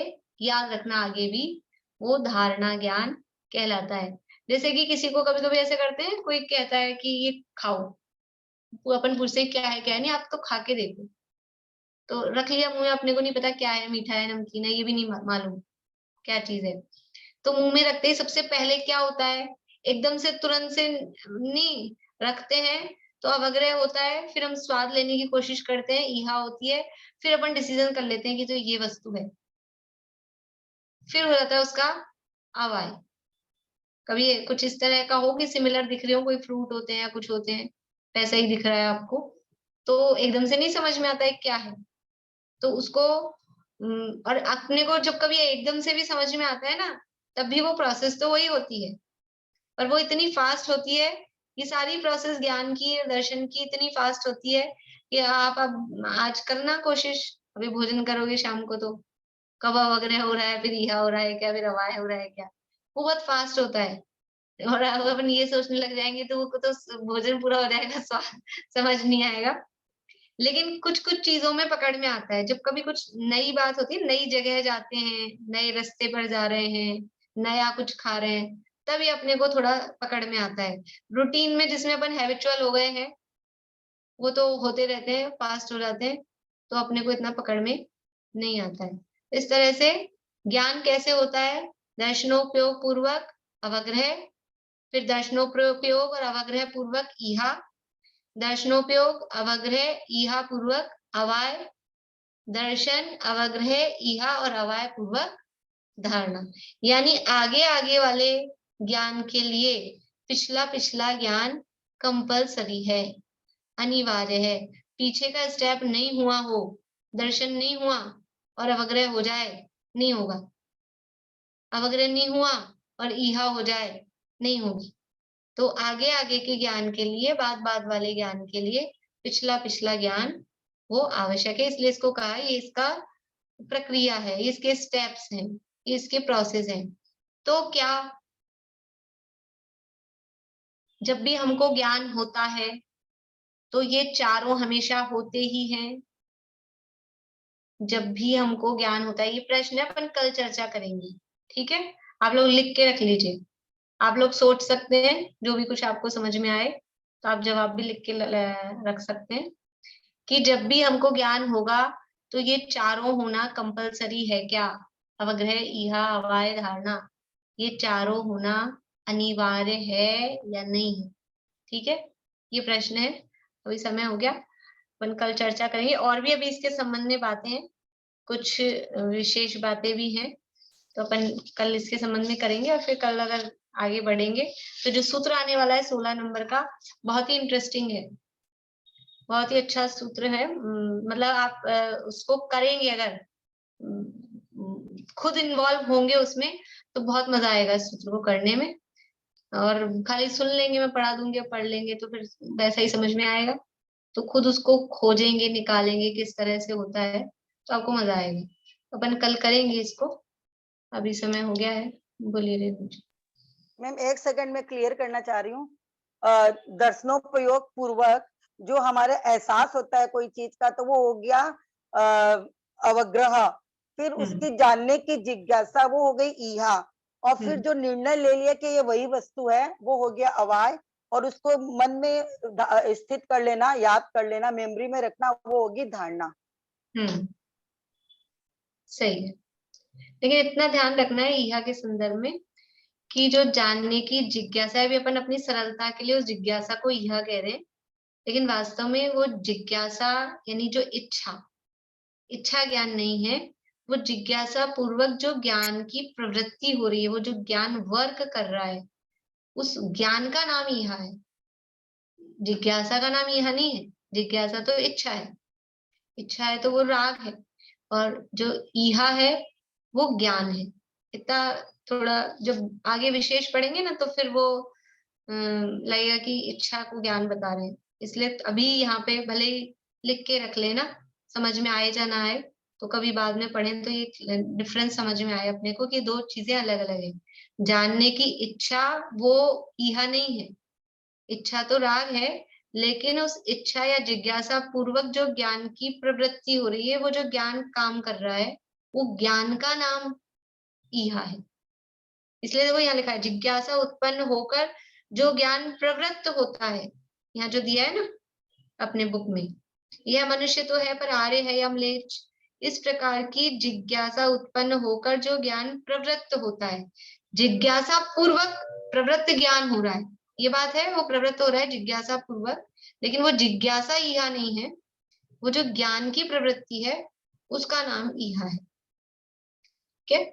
याद रखना आगे भी, वो धारणा ज्ञान कहलाता है। जैसे कि किसी को कभी कभी ऐसे करते हैं, कोई कहता है कि ये खाओ, वो अपन पूछते हैं क्या है क्या नहीं, आप तो खा के देखो, तो रख लिया मुंह में, अपने को नहीं पता क्या है, मीठा है, नमकीन है, ये भी नहीं मालूम क्या चीज है, तो मुंह में रखते ही सबसे पहले क्या होता है, एकदम से तुरंत से नहीं रखते हैं तो अवग्रह होता है, फिर हम स्वाद लेने की कोशिश करते हैं, ईहा होती है, फिर अपन डिसीजन कर लेते हैं कि तो ये वस्तु है, फिर हो जाता है उसका अवाय। कभी कुछ इस तरह का हो कि सिमिलर दिख रही हो, कोई फ्रूट होते हैं या कुछ होते हैं, वैसा ही दिख रहा है आपको, तो एकदम से नहीं समझ में आता है क्या है। तो उसको और अपने को जब कभी एकदम से भी समझ में आता है ना, तब भी वो प्रोसेस तो वही होती है, पर वो इतनी फास्ट होती है, ये सारी प्रोसेस ज्ञान की और दर्शन की इतनी फास्ट होती है कि आप अब आज करना कोशिश, अभी भोजन करोगे शाम को तो कबाब वगैरह हो रहा है, फिर यह हो रहा है क्या, फिर हवा हो रहा है क्या, वो बहुत फास्ट होता है। और अपन ये सोचने लग जाएंगे तो वो तो भोजन पूरा हो जाएगा, स्वाद समझ नहीं आएगा। लेकिन कुछ कुछ चीजों में पकड़ में आता है, जब कभी कुछ नई बात होती है, नई जगह जाते हैं, नए रास्ते पर जा रहे हैं, नया कुछ खा रहे हैं, तब ये अपने को थोड़ा पकड़ में आता है। रूटीन में जिसमें अपन हैबिचुअल हो गए हैं, वो तो होते रहते हैं, फास्ट हो जाते हैं, तो अपने को इतना पकड़ में नहीं आता है। इस तरह से ज्ञान कैसे होता है, दर्शनोपयोग पूर्वक अवग्रह, फिर दर्शनोपयोग और अवग्रह पूर्वक ईहा, दर्शनोपयोग अवग्रह ईहा पूर्वक अवाय, दर्शन अवग्रह ईहा और अवाय पूर्वक धारणा। यानी आगे आगे वाले ज्ञान के लिए पिछला पिछला ज्ञान कंपलसरी है, अनिवार्य है। पीछे का स्टेप नहीं हुआ हो, दर्शन नहीं हुआ और अवग्रह हो जाए, नहीं होगा। अवग्रह नहीं हुआ और ईहा हो जाए, नहीं होगी। तो आगे आगे के ज्ञान के लिए, बाद बाद वाले ज्ञान के लिए पिछला पिछला ज्ञान वो आवश्यक है। इसलिए इसको कहा ये इसका प्रक्रिया है, इसके स्टेप्स हैं, इसके प्रोसेस हैं। तो क्या जब भी हमको ज्ञान होता है तो ये चारों हमेशा होते ही हैं? जब भी हमको ज्ञान होता है, ये प्रश्न है, अपन कल चर्चा करेंगे, ठीक है? आप लोग लिख के रख लीजिए, आप लोग सोच सकते हैं, जो भी कुछ आपको समझ में आए तो आप जवाब भी लिख के रख सकते हैं कि जब भी हमको ज्ञान होगा तो ये चारों होना कंपलसरी है क्या? अवग्रह, ईहा, अवाय, धारणा, ये चारों होना अनिवार्य है या नहीं है? ठीक है, ये प्रश्न है। अभी समय हो गया, अपन कल चर्चा करेंगे। और भी अभी इसके संबंध में बातें हैं, कुछ विशेष बातें भी हैं, तो अपन कल इसके संबंध में करेंगे। और फिर कल अगर आगे बढ़ेंगे तो जो सूत्र आने वाला है 16 नंबर का, बहुत ही इंटरेस्टिंग है, बहुत ही अच्छा सूत्र है। मतलब आप उसको करेंगे, अगर खुद इन्वॉल्व होंगे उसमें, तो बहुत मजा आएगा इस सूत्र को करने में। और खाली सुन लेंगे, मैं पढ़ा दूंगी, पढ़ लेंगे तो फिर वैसा ही समझ में आएगा। तो खुद उसको खोजेंगे, निकालेंगे किस तरह से होता है, तो आपको मजा आएगा। अपन कल करेंगे इसको। अभी समय हो गया है, बोलिए रेणु जी। मैम 1 सेकंड में क्लियर करना चाह रही हूँ। दर्शनोपयोग पूर्वक जो हमारे एहसास होता है कोई चीज का, तो वो हो गया अवग्रह। फिर उसकी जानने की जिज्ञासा, वो हो गई ईहा। और फिर जो निर्णय ले लिया कि ये वही वस्तु है, वो हो गया अवाय। और उसको मन में स्थित कर लेना, याद कर लेना, मेमोरी में रखना, वो होगी धारणा। सही है, लेकिन इतना ध्यान रखना है ईहा के संदर्भ में कि जो जानने की जिज्ञासा है, भी अपन अपनी सरलता के लिए उस जिज्ञासा को ईहा कह रहे हैं, लेकिन वास्तव में वो जिज्ञासा यानी जो इच्छा ज्ञान नहीं है, वो जिज्ञासा पूर्वक जो ज्ञान की प्रवृत्ति हो रही है, वो जो ज्ञान वर्क कर रहा है, उस ज्ञान का नाम ईहा है। जिज्ञासा का नाम ईहा नहीं है। जिज्ञासा तो इच्छा है, इच्छा है तो वो राग है, और जो ईहा है वो ज्ञान है। इतना थोड़ा जब आगे विशेष पढ़ेंगे ना, तो फिर वो लगेगा कि इच्छा को ज्ञान बता रहे हैं। इसलिए अभी यहाँ पे भले ही लिख के रख लेना, समझ में आए या ना आए, तो कभी बाद में पढ़ें तो ये डिफरेंस समझ में आए अपने को कि दो चीजें अलग अलग है। जानने की इच्छा वो ईहा नहीं है, इच्छा तो राग है, लेकिन उस इच्छा या जिज्ञासा पूर्वक जो ज्ञान की प्रवृत्ति हो रही है, वो जो ज्ञान काम कर रहा है, वो ज्ञान का नाम ईहा है। इसलिए वो यहाँ लिखा है, जिज्ञासा उत्पन्न होकर जो ज्ञान प्रवृत्त होता है, यहाँ जो दिया है ना अपने बुक में, यह मनुष्य तो है पर आर्य है या म्लेच्छ, इस प्रकार की जिज्ञासा उत्पन्न होकर जो ज्ञान प्रवृत्त होता है, जिज्ञासा पूर्वक प्रवृत्त ज्ञान हो रहा है, ये बात है, वो प्रवृत्त हो रहा है जिज्ञासा पूर्वक, लेकिन वो जिज्ञासा ईहा नहीं है, वो जो ज्ञान की प्रवृत्ति है उसका नाम ईहा है। ठीक है,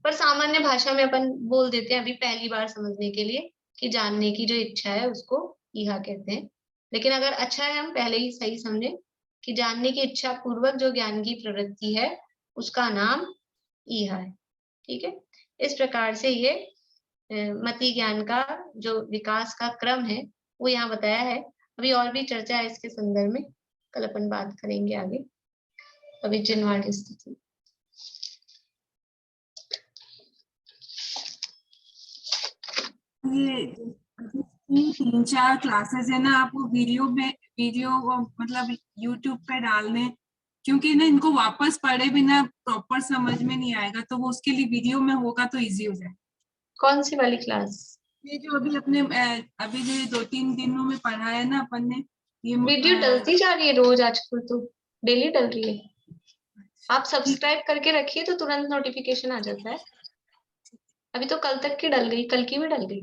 पर सामान्य भाषा में अपन बोल देते हैं अभी पहली बार समझने के लिए कि जानने की जो इच्छा है उसको ईहा कहते हैं। लेकिन अगर अच्छा है हम पहले ही सही समझे कि जानने की इच्छा पूर्वक जो ज्ञान की प्रवृत्ति है उसका नाम ईहा है। ठीक है, इस प्रकार से ये मति ज्ञान का जो विकास का क्रम है वो यहाँ बताया है। अभी और भी चर्चा है इसके संदर्भ में, कल अपन बात करेंगे आगे। अभी जिनवाणी स्थिति ये 3-4 क्लासेस है ना, आपको वीडियो मतलब यूट्यूब पे डालने, क्योंकि ना इनको वापस पढ़े बिना प्रॉपर समझ में नहीं आएगा, तो वो उसके लिए वीडियो में होगा तो इजी हो जाए। कौन सी वाली क्लास? ये जो अभी जो 2-3 दिनों में पढ़ा है ना अपन ने, ये वीडियो डलती जा रही है रोज, आजकल तो डेली डल रही है। आप सब्सक्राइब करके रखिए तो तुरंत नोटिफिकेशन आ जाता है। अभी तो कल तक की डल गई, कल की भी डल गई,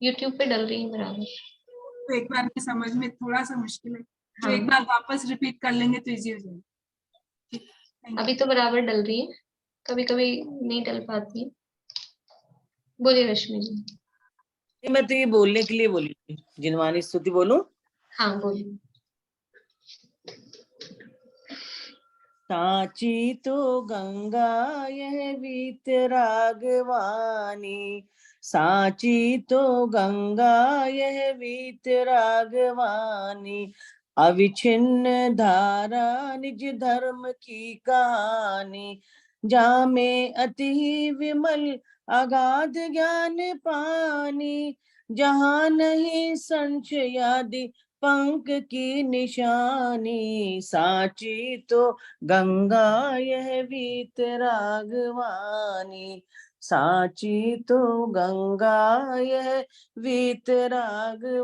यूट्यूब पे डल रही है बराबर। तो एक बार में समझ में थोड़ा सा मुश्किल है, तो हाँ। एक बार वापस रिपीट कर लेंगे तो इजी हो जाएगा। अभी तो बराबर डल रही है, कभी कभी नहीं डल पाती है। बोलिए रश्मि जी। मैं तो ये बोलने के लिए बोली थी, जिनवाणी स्तुति बोलूं? हाँ बोलिए। सांची तो गंगा यह वीतरागवानी, सांची तो गंगा यह वीतरागवानी, अविच्छिन्न धारा निज धर्म की कहानी, जामे अति विमल अगाध ज्ञान पानी, जहाँ नहीं संशयादि पंख की निशानी, सांची तो गंगा यह वीतरागवानी, सांची तो गंगा यह वीतरागवानी।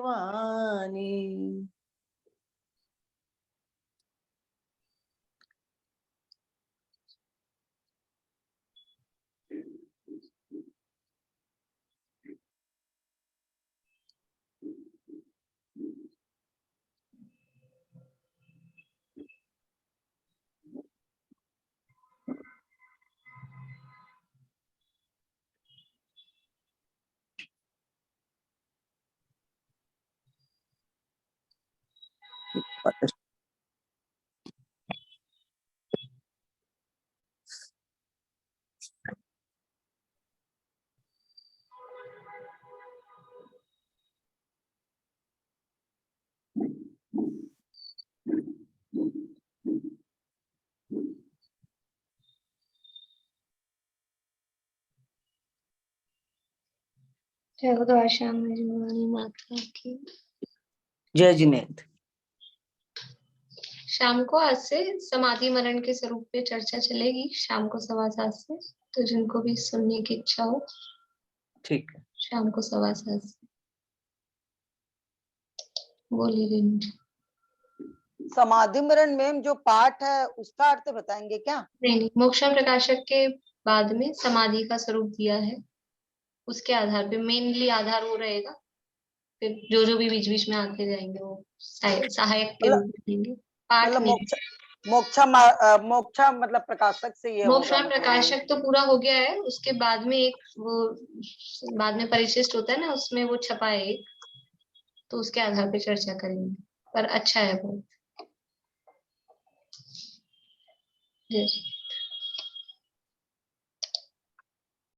जय गुरुद्वारा श्याम में जिनवाणी माता की जय जिनेन्द्र। शाम को आज से समाधि मरण के स्वरूप पे चर्चा चलेगी, शाम को 7:15 से। तो जिनको भी सुनने की इच्छा हो, ठीक है, शाम को 7:15 से। बोलिए रेणु जी। समाधि मरण में जो पाठ है उसका अर्थ बताएंगे क्या? नहीं, मोक्षम प्रकाशक के बाद में समाधि का स्वरूप दिया है, उसके आधार पे मेनली आधार वो रहेगा। फिर जो जो भी बीच बीच में आते जाएंगे वो सहायक के रूप में देंगे, पाठ मतलब नहीं। मोक्षा मतलब प्रकाशक से ये होगा। मोक्षम प्रकाशक तो पूरा हो गया है, उसके बाद में एक वो बाद में परिशिष्ट होता है ना, उसमें वो छपा है एक, तो उसके आधार पे चर्चा करेंगे। पर अच्छा है बहुत।